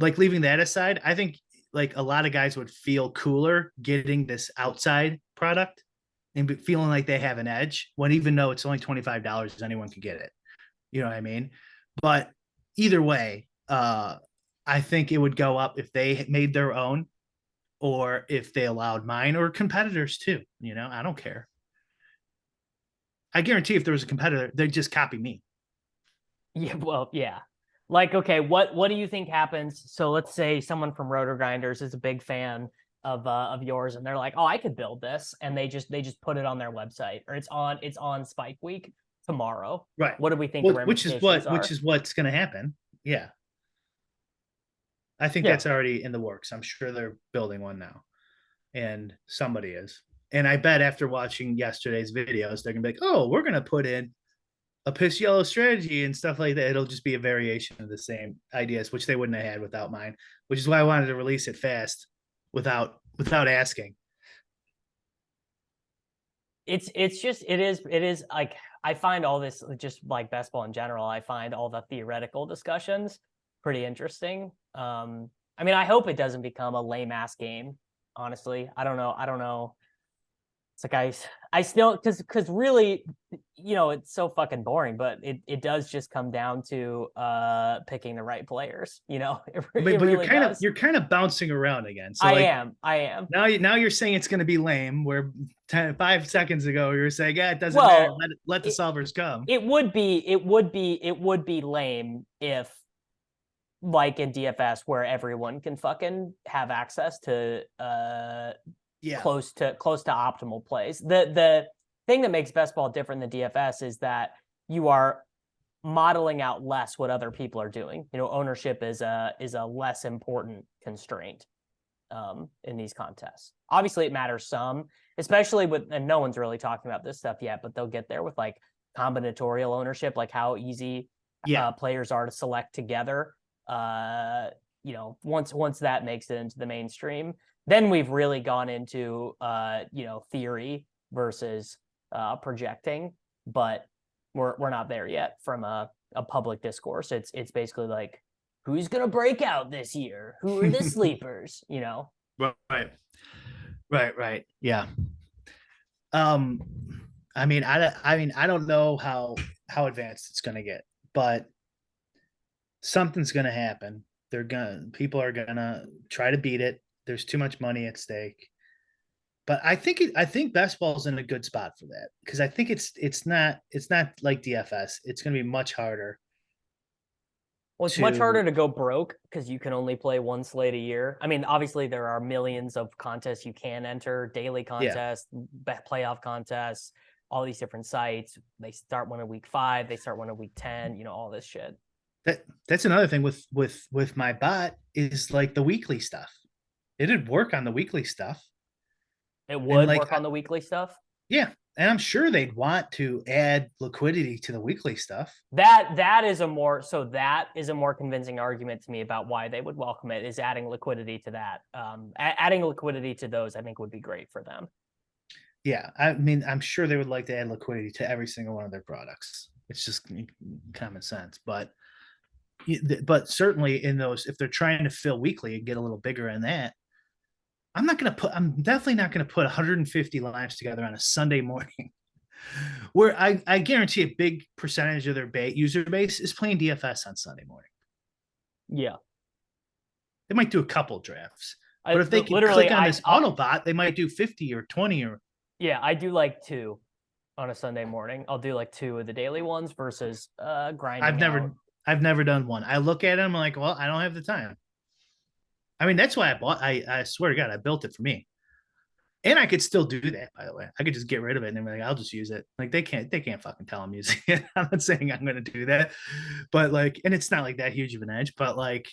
like leaving that aside, I think like a lot of guys would feel cooler getting this outside product and feeling like they have an edge when even though it's only $25, anyone can get it. You know what I mean? But either way, I think it would go up if they made their own or if they allowed mine or competitors too. I don't care. I guarantee if there was a competitor, they'd just copy me. Yeah, well, yeah. Like, okay, what do you think happens? So let's say someone from Rotor Grinders is a big fan of yours, and they're like, "Oh, I could build this," and they just put it on their website, or it's on Spike Week tomorrow. Right. What do we think the Well, which is ramifications are? what's going to happen. Yeah. I think Yeah, that's already in the works. I'm sure they're building one now, and somebody is. And I bet after watching yesterday's videos, they're gonna be like, "Oh, we're gonna put in a piss yellow strategy and stuff like that." It'll just be a variation of the same ideas, which they wouldn't have had without mine. Which is why I wanted to release it fast, without asking. it is like, I find all this, just like baseball in general. I find all the theoretical discussions pretty interesting. I mean, I hope it doesn't become a lame ass game. Honestly, I don't know. It's like I still, because really, it's so fucking boring. But it does just come down to picking the right players. It, But it really does. you're kind of bouncing around again. So I like am. I am. now you're saying it's going to be lame. Where 5 seconds ago you were saying, yeah, it doesn't matter. Well, Let the it solvers come. it would be lame if, like in DFS, where everyone can fucking have access to Yeah, close to optimal plays. The thing that makes best ball different than DFS is that you are modeling out less what other people are doing. Ownership is a less important constraint in these contests. Obviously, it matters some, especially and no one's really talking about this stuff yet, but they'll get there with like combinatorial ownership, like how easy yeah. players are to select together. Once that makes it into the mainstream, then we've really gone into theory versus projecting, but we're not there yet from a public discourse. It's basically like, who's gonna break out this year? Who are the sleepers? Right, right. Yeah. Um, I don't know how advanced it's going to get, but something's going to happen. People are going to try to beat it. There's too much money at stake. but I think best ball's in a good spot for that because I think it's not like DFS. It's going to be much harder Well, it's much to harder to go broke because you can only play one slate a year. I mean, obviously there are millions of contests you can enter, daily yeah. contests, playoff contests, all these different sites. They start one in week 5, they start one in week 10, all this shit. That's another thing with my bot is like the weekly stuff. It'd work on the weekly stuff, It and would like work on the weekly stuff. yeah, and I'm sure they'd want to add liquidity to the weekly stuff. That is a more convincing argument to me about why they would welcome it, is adding liquidity to that. Adding liquidity to those, I think, would be great for them. Yeah, I mean, I'm sure they would like to add liquidity to every single one of their products. It's just common sense, but certainly in those, if they're trying to fill weekly and get a little bigger in that, I'm definitely not going to put 150 lives together on a Sunday morning where I guarantee a big percentage of their user base is playing DFS on Sunday morning. Yeah. They might do a couple drafts, but if they can Literally, click on this Autobot, they might do 50 or 20 or. Yeah, I do like 2 on a Sunday morning. I'll do like 2 of the daily ones versus I've grinding never out. I've never done one. I look at them, I'm like, well, I don't have the time. I mean, that's why I bought. I swear to God, I built it for me, and I could still do that. By the way, I could just get rid of it and then be like, I'll just use it. Like they can't fucking tell I'm using it. I'm not saying I'm going to do that, but like, and it's not like that huge of an edge. But like,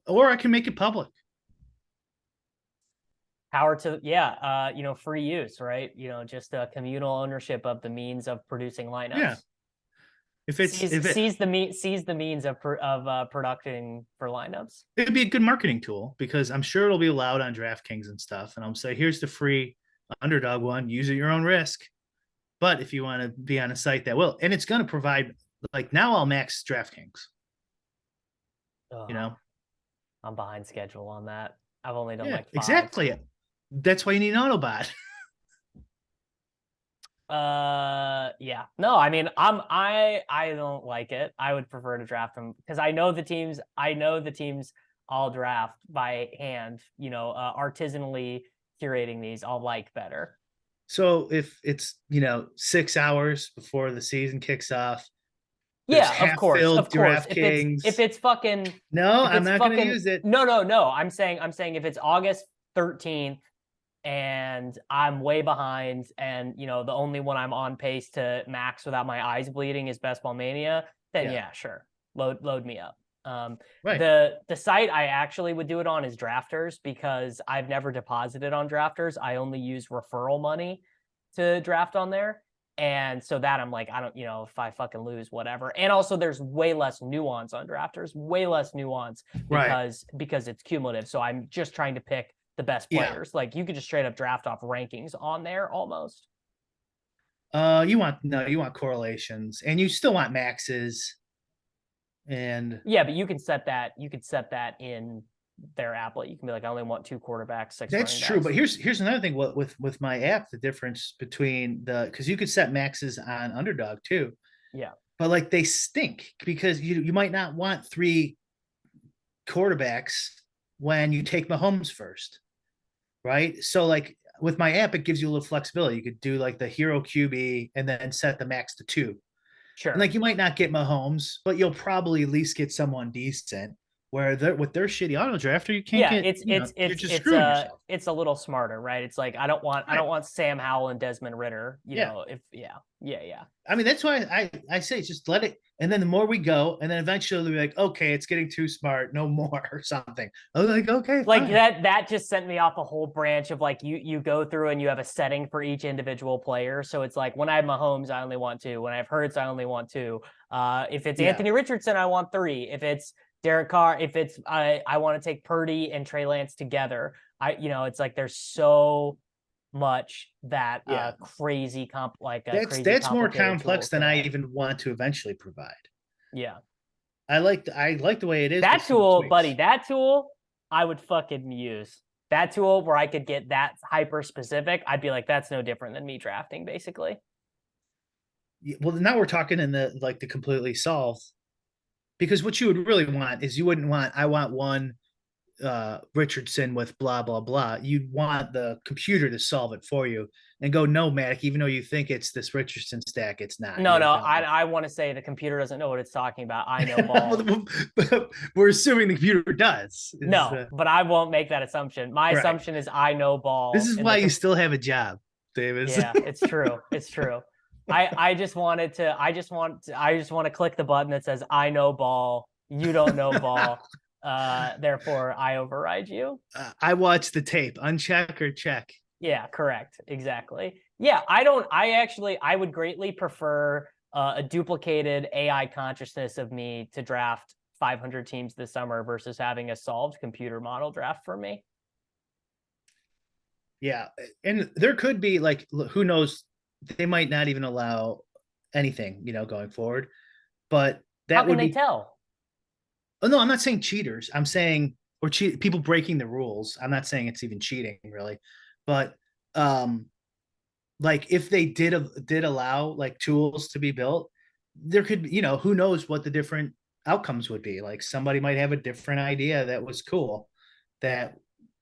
or I can make it public. Power to, yeah, free use, right? Just a communal ownership of the means of producing Yeah, lineups. if it Sees the means of production for lineups. it'd be a good marketing tool because I'm sure it'll be allowed on DraftKings and stuff. And I'll say, here's the free Underdog one. Use at your own risk. But if you want to be on a site that will, and it's going to provide, like now I'll max DraftKings. You know, I'm behind schedule on that. I've only done yeah, like 5. exactly. That's why you need an Autobot. Yeah. No, I mean, I don't like it. I would prefer to draft them because I know the teams I'll draft by hand, artisanally curating these I'll like better. So if it's 6 hours before the season kicks off, there's Yeah, of half course. filled Of course. If it's DraftKings. if it's fucking No, if I'm it's not going to fucking use it. no, no, no. I'm saying if it's August 13th and I'm way behind and the only one I'm on pace to max without my eyes bleeding is Best Ball Mania, then yeah, sure. Load me up. Right. The site I actually would do it on is Drafters because I've never deposited on Drafters. I only use referral money to draft on there. And so that I'm like, I don't, if I fucking lose, whatever. And also there's way less nuance on Drafters, way less nuance Right. because it's cumulative. So I'm just trying to pick the best Yeah. players. Like you could just straight up draft off rankings on there almost. You want correlations and you still want maxes. And Yeah, but you can set that. You could set that in their applet. You can be like, I only want 2 quarterbacks, 6 that's running true. backs. But here's another thing. What with my app, the difference between because you could set maxes on Underdog too. Yeah. But like they stink because you might not want 3 quarterbacks when you take Mahomes first, right? So like with my app, it gives you a little flexibility. You could do like the hero QB and then set the max to 2. Sure. And like you might not get Mahomes, but you'll probably at least get someone decent. Where with their shitty auto drafter, you can't get. You're just screwing yourself. It's a little smarter, right? It's like I don't want Sam Howell and Desmond Ritter. Yeah. Yeah. I mean, that's why I say just let it. And then the more we go, and then eventually we'll be like, okay, it's getting too smart, no more or something. I was like, okay, Like fine. that just sent me off a whole branch of like you go through and you have a setting for each individual player. So it's like when I have Mahomes, I only want 2. When I have Hurts, I only want 2. If it's Anthony Richardson, I want 3. If it's Derek Carr, if it's I want to take Purdy and Trey Lance together. It's like there's so much that crazy That's more complex than I even want to eventually provide. Yeah. I like the way it is. That tool, buddy, that tool I would fucking use. That tool where I could get that hyper specific, I'd be like, that's no different than me drafting, basically. Well, now we're talking in the completely solved. Because what you would really want is you wouldn't want, I want one Richardson with blah blah blah. You'd want the computer to solve it for you and go nomadic, even though you think it's this Richardson stack, it's not. No, You're no, dumb. I want to say the computer doesn't know what it's talking about. I know ball. But we're assuming the computer does. No, but I won't make that assumption. My Right. assumption is I know This ball, is and why you still have a job, Davis. yeah, it's true. It's true. I just wanted to. I just want to click the button that says I know ball. You don't know ball. Therefore, I override you. I watched the tape. Uncheck or check. Yeah, correct. Exactly. Yeah, I don't. I would greatly prefer a duplicated AI consciousness of me to draft 500 teams this summer versus having a solved computer model draft for me. Yeah, and there could be like, who knows? They might not even allow anything, going forward. But How that can would they be. tell? Oh no, I'm not saying cheaters. I'm saying people breaking the rules. I'm not saying it's even cheating really, but um, like if they did allow like tools to be built, there could be, who knows what the different outcomes would be. Like somebody might have a different idea that was cool, that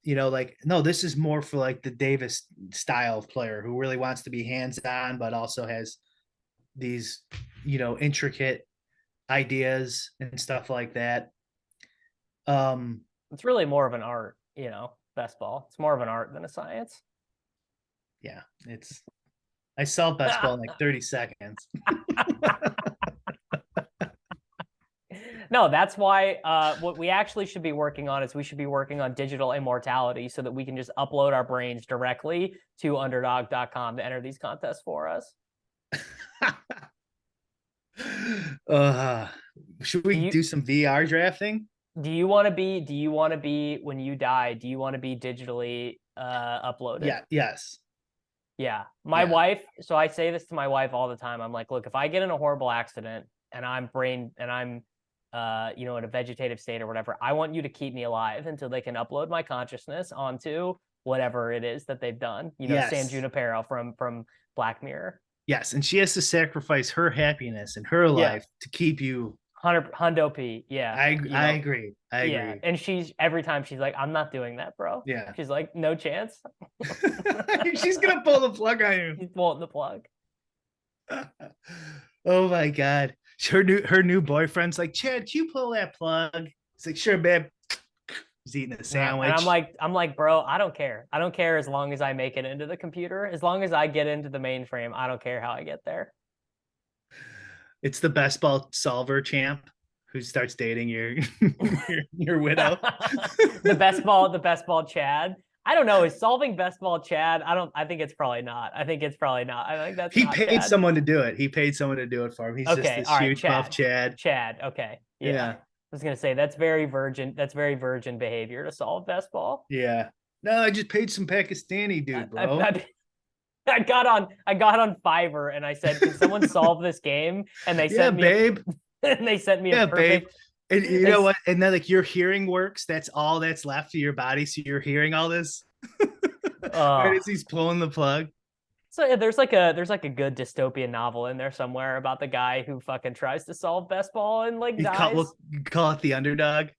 like, no, this is more for like the Davis style of player who really wants to be hands on, but also has these intricate ideas and stuff like that. Um, It's really more of an art, best ball. It's more of an art than a science. yeah, I solved best ball in like 30 seconds. No, that's why what we actually should be working on is we should be working on digital immortality so that we can just upload our brains directly to underdog.com to enter these contests for us. uh, should Do we you do some VR drafting? do you want to be when you die, do you want to be digitally uploaded? Yeah, yes. Yeah. My Yeah. wife, so I say this to my wife all the time. I'm like, look, if I get in a horrible accident and I'm in a vegetative state or whatever, I want you to keep me alive until they can upload my consciousness onto whatever it is that they've done. San Yes. Junipero from Black Mirror. Yes, and she has to sacrifice her happiness and her Yeah. life to keep you. 100 hundo p. Yeah. I agree. I Yeah. agree. And she's every time she's like, I'm not doing that, bro. Yeah. She's like, no chance. She's gonna pull the plug on you. She's pulling the plug. Oh my god. Her new boyfriend's like, Chad, can you pull that plug? It's like, sure, babe. He's eating a sandwich. And I'm like, bro, I don't care. I don't care as long as I make it into the computer. As long as I get into the mainframe, I don't care how I get there. It's the best ball solver champ who starts dating your widow. The best ball Chad. I don't know. Is solving best ball Chad? I think it's probably not. I think that's He not paid Chad. someone to do it. He paid someone to do it for him. He's just this all right, huge buff Chad. Chad. Okay. Yeah. I was gonna say that's very virgin. That's very virgin behavior to solve best ball. Yeah. No, I just paid some Pakistani dude, bro. I got on Fiverr and I said, "Can someone solve this game?" And they sent me, babe. And they sent me a perfect. Babe. And you know what? And then like your hearing works. That's all that's left of your body. So you're hearing all this. Right as he's pulling the plug. So yeah, there's like a good dystopian novel in there somewhere about the guy who fucking tries to solve best ball and like dies. You call it the Underdog.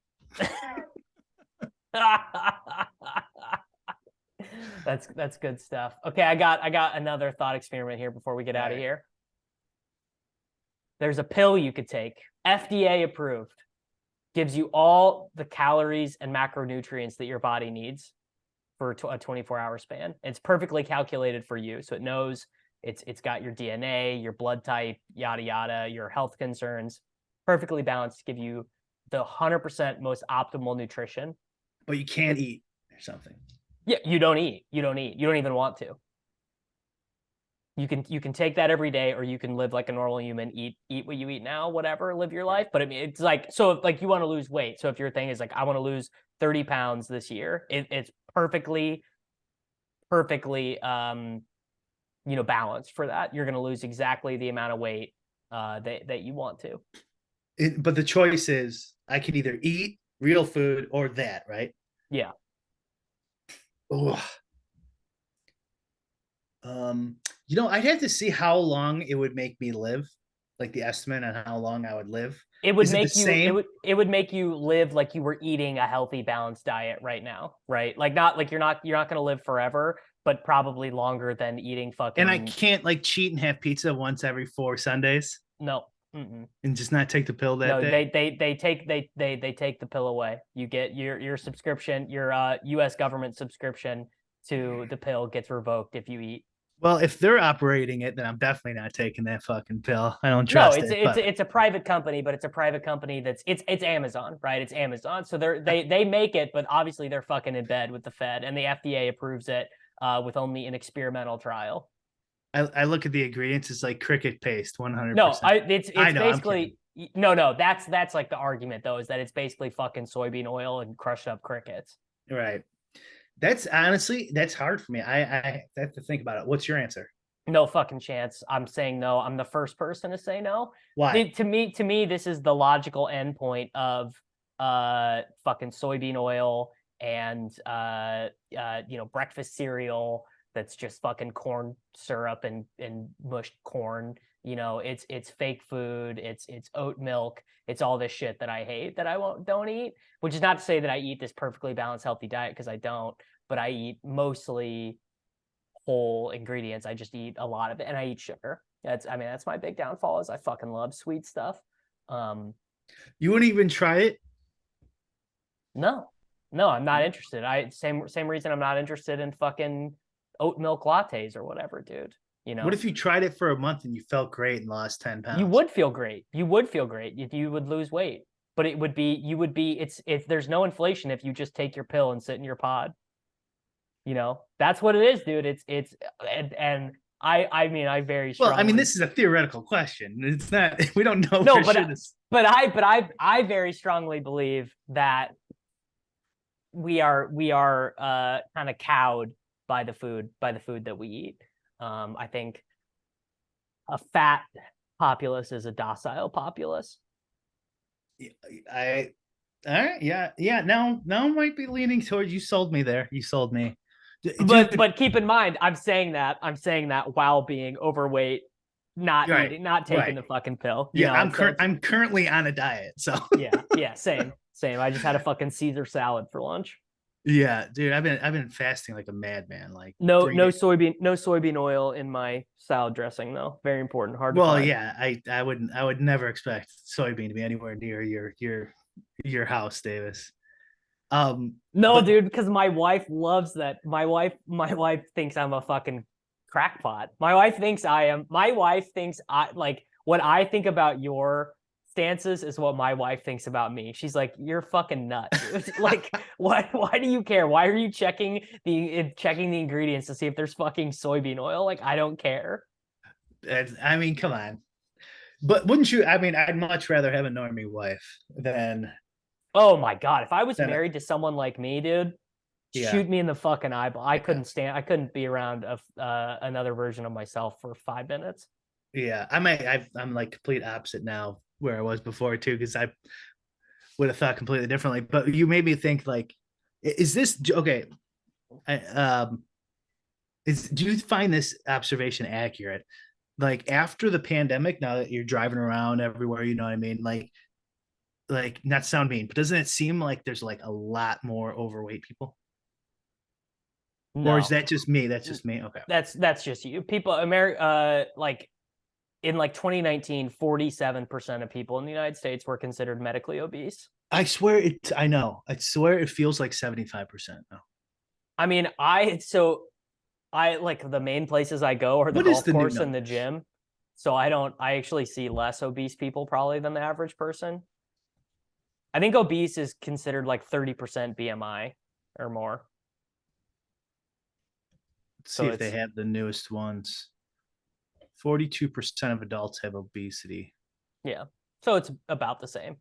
That's good stuff. Okay, I got another thought experiment here before we get out of here. There's a pill you could take, FDA approved, gives you all the calories and macronutrients that your body needs for a 24-hour span. It's perfectly calculated for you, so it knows it's got your DNA, your blood type, yada yada, your health concerns, perfectly balanced to give you the 100% most optimal nutrition. But you can't eat or something. Yeah, you don't eat. You don't even want to. You can take that every day, or you can live like a normal human, eat what you eat now, whatever, live your life. But I mean, it's like, so if, like, you want to lose weight. So if your thing is like, I want to lose 30 pounds this year, it's perfectly balanced for that. You're going to lose exactly the amount of weight that you want to. But the choice is, I can either eat real food or that, right? Yeah. Oh. I'd have to see how long it would make me live. like the estimate on how long I would live? It would Is it the make you it same? would it would make you live like you were eating a healthy, balanced diet right now, right? Like not like you're not gonna live forever, but probably longer than eating And I fucking can't like cheat and have pizza once every 4 Sundays no. Mm-mm. and just not take the pill that No, day. they take the pill away. You get your subscription, your U.S. government subscription to the pill gets revoked if you eat. Well, if they're operating it, then I'm definitely not taking that fucking pill. I don't No, trust it. But it's a private company, but it's a private company that's it's Amazon, right? It's Amazon, so they make it, but obviously they're fucking in bed with the Fed, and the FDA approves it with only an experimental trial. I look at the ingredients, it's like cricket paste, No, 100%. I I it's know, I'm kidding. basically no, that's like the argument though, is that it's basically fucking soybean oil and crushed up crickets. Right. That's honestly, that's hard for me. I have to think about it. What's your answer? No fucking chance. I'm saying no. I'm the first person to say no. Why? To me, this is the logical endpoint of fucking soybean oil and breakfast cereal that's just fucking corn syrup and mushed corn. It's fake food. It's oat milk. It's all this shit that I hate that I won't don't eat. Which is not to say that I eat this perfectly balanced healthy diet because I don't. But I eat mostly whole ingredients. I just eat a lot of it, and I eat sugar. That's my big downfall is I fucking love sweet stuff. Um, You wouldn't even try it? no, no, I'm not interested. Same reason I'm not interested in fucking oat milk lattes or whatever, dude. You What know, if you tried it for a month and you felt great and lost 10 you pounds? would feel great. You would feel great if you would lose weight, but it would be you would be it's if there's no inflation if you just take your pill and sit in your pod. That's what it is, dude. It's and I very Well, I mean, strongly this is a theoretical question. It's not, we don't know no, for sure this. but I very strongly believe that we are kind of cowed by the food that we eat. I think a fat populace is a docile populace. I, all right. Yeah. Yeah. Now might be leaning towards, you sold me there. You sold me. But Dude, but keep in mind, I'm saying that while being overweight, not right. eating, not taking Right. the fucking pill. Yeah. It's I'm currently on a diet. So yeah, same. I just had a fucking Caesar salad for lunch. yeah, dude, I've been fasting like a madman, like No, 3 days. no soybean oil in my salad dressing though. Very important, hard to Well, find. yeah, I would never expect soybean to be anywhere near your house, Davis. No, But dude, because my wife loves that. My wife thinks I'm a fucking crackpot. My wife thinks I like what I think about your stances is what my wife thinks about me. She's like, "You're fucking nut, dude. Like, why do you care? Why are you checking the ingredients to see if there's fucking soybean oil? Like, I don't care." I mean, come on. But wouldn't you? I mean, I'd much rather have a normie wife Oh my God. If I was than a, married to someone like me, dude, yeah, shoot me in the fucking eyeball. yeah, I couldn't be around another version of myself for 5 minutes. yeah. I'm like complete opposite now where I was before too, because I would have thought completely differently. But you made me think like, is this okay? I, do you find this observation accurate? Like after the pandemic, now that you're driving around everywhere, you know what I mean? Like not sound mean, but doesn't it seem like there's like a lot more overweight people? Or is No. that just me? That's just me. Okay. That's just you. People America like in like 2019, 47% of people in the United States were considered medically obese. I swear it. I know. I swear it feels like 75% now. I mean, I like the main places I go are the What is golf the new course and the numbers? gym. So I actually see less obese people probably than the average person. I think obese is considered like 30% BMI or more. Let's see So if they it's have the newest ones. 42% of adults have obesity. yeah. So it's about the same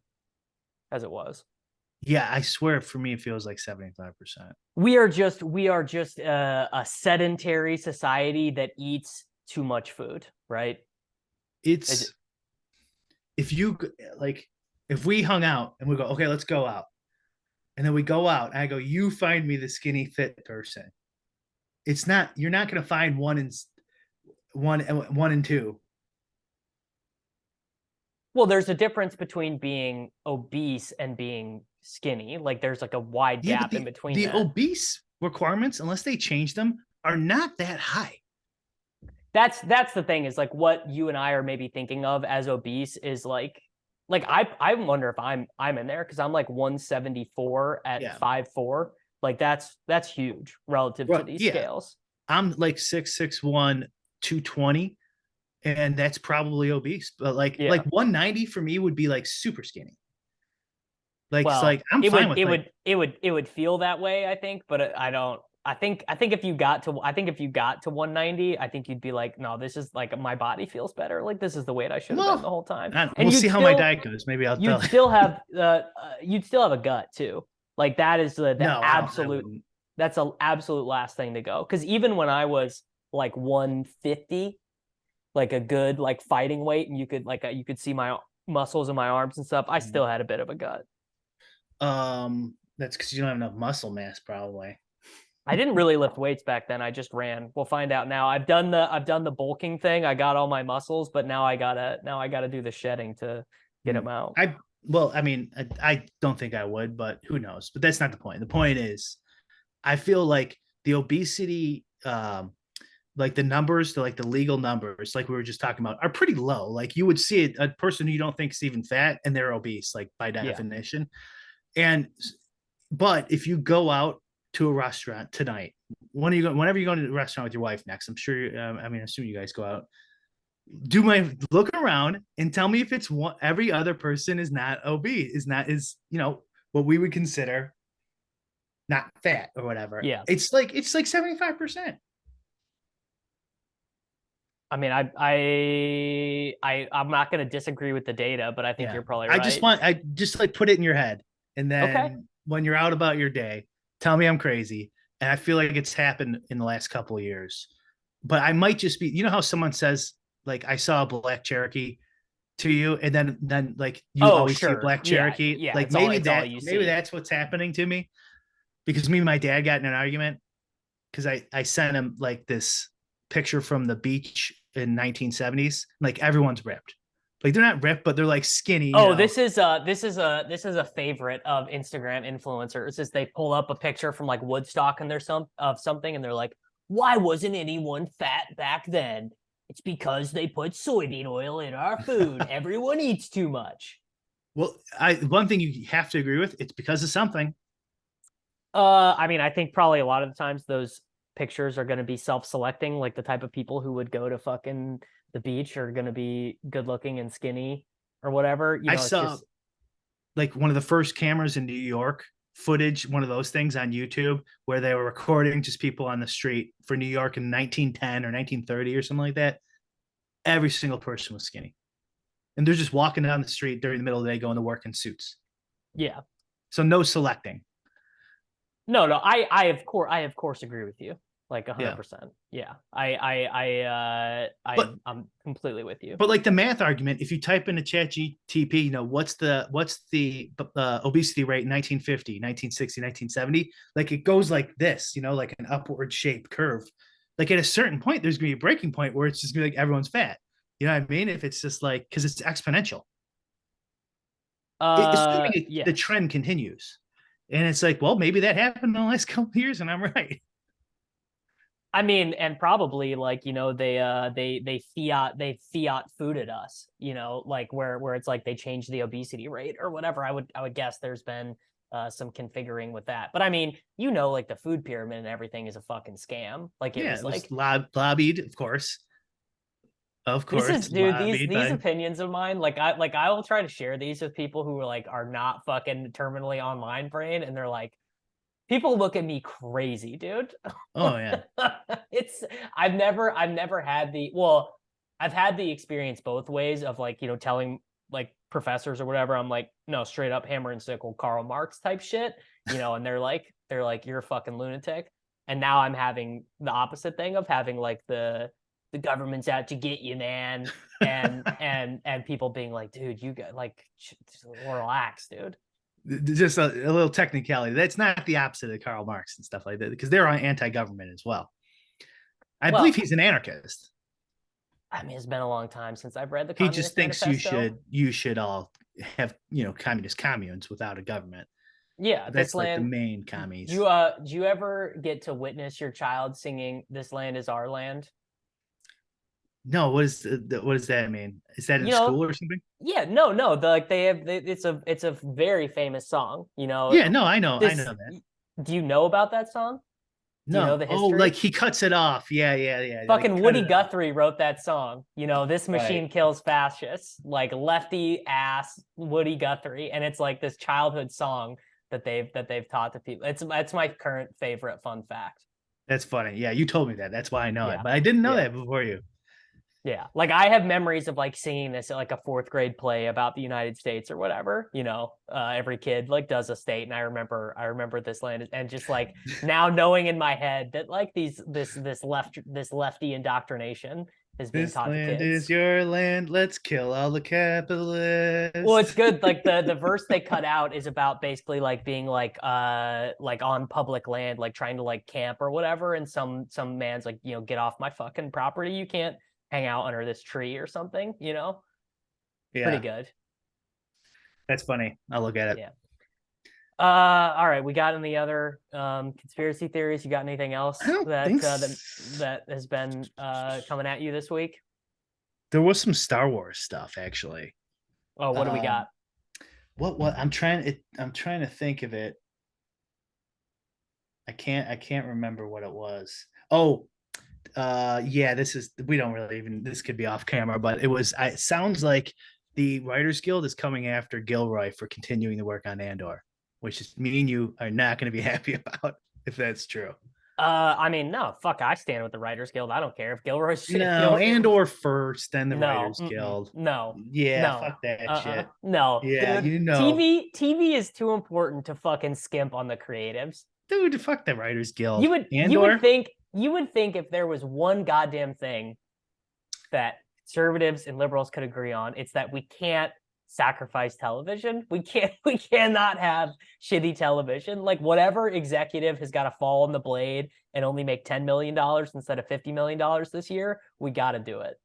as it was. Yeah, I swear for me it feels like 75%. We are just a sedentary society that eats too much food, right? It's if you like if we hung out and we go, okay, let's go out. And then we go out and I go, you find me the skinny fit person. It's not, you're not going to find one and two. Well, there's a difference between being obese and being skinny. Like there's like a wide Yeah, but gap in the between the that. obese requirements, unless they change them, are not that high. That's the thing is like what you and I are maybe thinking of as obese is like I wonder if I'm in there because I'm like 174 at Yeah. 5'4". Like that's huge relative to Well, these yeah. scales. I'm like 6'1", 220, and that's probably obese. But like Yeah. 190 for me would be like super skinny. Like it's Well, like I'm it fine would with it like would it would it would feel that way, I think, but I don't. I think if you got to 190, I think you'd be like, no, this is like my body feels better. Like this is the weight I should have been the well, whole time. we'll And see how my diet goes. Maybe I'll tell you. you'd still have a gut too. Like that is the No, I absolute wouldn't. that's a absolute last thing to go. Because even when I was like 150, like a good like fighting weight, and you could see my muscles in my arms and stuff, I still had a bit of a gut. That's because you don't have enough muscle mass, probably. I didn't really lift weights back then. I just ran. We'll find out now. I've done the bulking thing. I got all my muscles, but now I gotta do the shedding to get Hmm. them out. I well, I mean, I don't think I would, but who knows? But that's not the point. The point is, I feel like the obesity, like the numbers, like the legal numbers, like we were just talking about, are pretty low. Like you would see a person who you don't think is even fat, and they're obese, like by Yeah. definition. And but if you go out to a restaurant tonight, when are you go, whenever you go to a restaurant with your wife next, I'm sure. I mean, I assume you guys go out. Do my look around and tell me if it's one. Every other person is not obese, is what we would consider not fat or whatever. Yeah. It's like 75%. I mean, I'm not going to disagree with the data, but I think Yeah. you're probably I just right. want I just like put it in your head. And Okay. then when you're out about your day, tell me I'm crazy. And I feel like it's happened in the last couple of years. But I might just be, how someone says, like, I saw a black Cherokee to you, and then like you Oh, always see a sure. black Yeah. Cherokee. Yeah. Like It's all maybe it's all that you maybe see. that's what's happening to me. Because me and my dad got in an argument because I sent him like this picture from the beach in 1970s. Like everyone's ripped. Like they're not ripped, but they're like skinny, Oh, this is a favorite of Instagram influencers. Is they pull up a picture from like Woodstock and there's some of something and they're like, "Why wasn't anyone fat back then? It's because they put soybean oil in our food. Everyone eats too much." Well, I one thing you have to agree with, it's because of something. I mean, I think probably a lot of the times those pictures are going to be self-selecting. Like the type of people who would go to fucking the beach are going to be good looking and skinny or whatever. I It's saw just like one of the first cameras in New York footage, one of those things on YouTube where they were recording just people on the street for New York in 1910 or 1930 or something like that. Every single person was skinny. And they're just walking down the street during the middle of the day going to work in suits. yeah. So no selecting. No, no, I of course agree with you, like Yeah. 100%. Yeah, I'm completely with you. But like the math argument, if you type in a chat GTP, what's the obesity rate in 1950, 1960, 1970, like it goes like this, like an upward shaped curve. Like at a certain point, there's gonna be a breaking point where it's just gonna be like everyone's fat. You know what I mean? If it's just like because it's exponential. Assuming the Yes. trend continues. And it's like, well, maybe that happened in the last couple of years, and I'm right. I mean, and probably like they fiat fooded us, like where it's like they changed the obesity rate or whatever. I would guess there's been some configuring with that. But I mean, like the food pyramid and everything is a fucking scam. Like it Yeah, was it was like lobbied, of course. Of this is, course, dude, these lobbied these by. opinions of mine, I will try to share these with people who are not fucking terminally online brain, and they're like, people look at me crazy, dude. Oh yeah. it's I've never had well, I've had the experience both ways of telling like professors or whatever, I'm like, no, straight up hammer and sickle Karl Marx type shit, and they're like, you're a fucking lunatic. And now I'm having the opposite thing of having like the government's out to get you, man. And people being like, dude, you got like relax, dude. Just a little technicality. That's not the opposite of Karl Marx and stuff like that, because they're anti-government as well. I believe Well, he's an anarchist. I mean, it's been a long time since I've read the He just Communist thinks Manifesto. you should all have, communist communes without a government. Yeah, But this that's like the land. main Do commies. you ever get to witness your child singing "This land is our land"? No, what does that mean? Is that in You know, school or something? yeah, no, no. Like it's a very famous song. Yeah, no, I This. know that. Do you know about that song? Do you know No. the Oh, like history? he cuts it off. Yeah, yeah, yeah. Like Fucking cut Woody it off. Guthrie wrote that song. This Right. machine kills fascists. Like lefty ass Woody Guthrie, and it's like this childhood song that they've taught to people. It's my current favorite fun fact. That's funny. Yeah, you told me that. That's why I know it. Yeah, But I didn't know yeah. that before you. Yeah, like I have memories of like singing this at like a fourth grade play about the United States or whatever. Every kid like does a state, and I remember this land, and just like now knowing in my head that like this lefty indoctrination is being This taught to land is kids. your land. Let's kill all the Well, it's capitalists. good. Like the verse they cut out is about basically like being like on public land, like trying to like camp or whatever, and some man's like get off my fucking property. You can't hang out under this tree or something. Pretty Yeah, good. that's funny. I'll look at it. Yeah. All right. We got any other conspiracy theories? You got anything I else don't that think that has been coming at you this week? there was some Star Wars stuff actually. Oh, what do we Um, got? what I'm trying to think of it. I can't remember what it was. Oh, yeah, we don't really even, this could be off camera, but it sounds like the Writers Guild is coming after Gilroy for continuing to work on Andor, which is me and you are not going to be happy about if that's true. I mean, no, fuck. I stand with the Writers Guild. I don't care if Gilroy's No, Andor first, then the no, Writers Guild. no, Yeah, no, fuck that shit. no, Yeah, dude. TV is too important to fucking skimp on the creatives. dude, fuck the Writers You Guild. would you would Andor. think you would think if there was one goddamn thing that conservatives and liberals could agree on, it's that we can't sacrifice television. We cannot have shitty television. Like whatever executive has got to fall on the blade and only make $10 million instead of $50 million this year, we got to do it.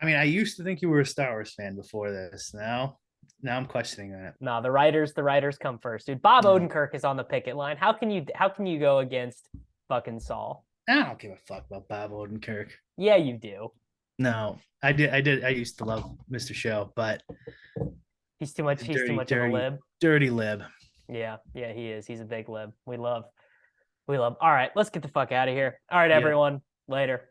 I mean, I used to think you were a Star Wars fan before this. Now I'm questioning that. No, the writers come first, dude. Bob No. Odenkirk is on the picket line. How can you go against fucking Saul? I don't give a fuck about Bob Odenkirk. Yeah, you do. No, I used to love Mr. Show, but He's too much. He's too much of a lib. dirty lib. Yeah, yeah, he is. He's a big lib. We love. All right, let's get the fuck out of here. All right, Yeah. everyone. Later.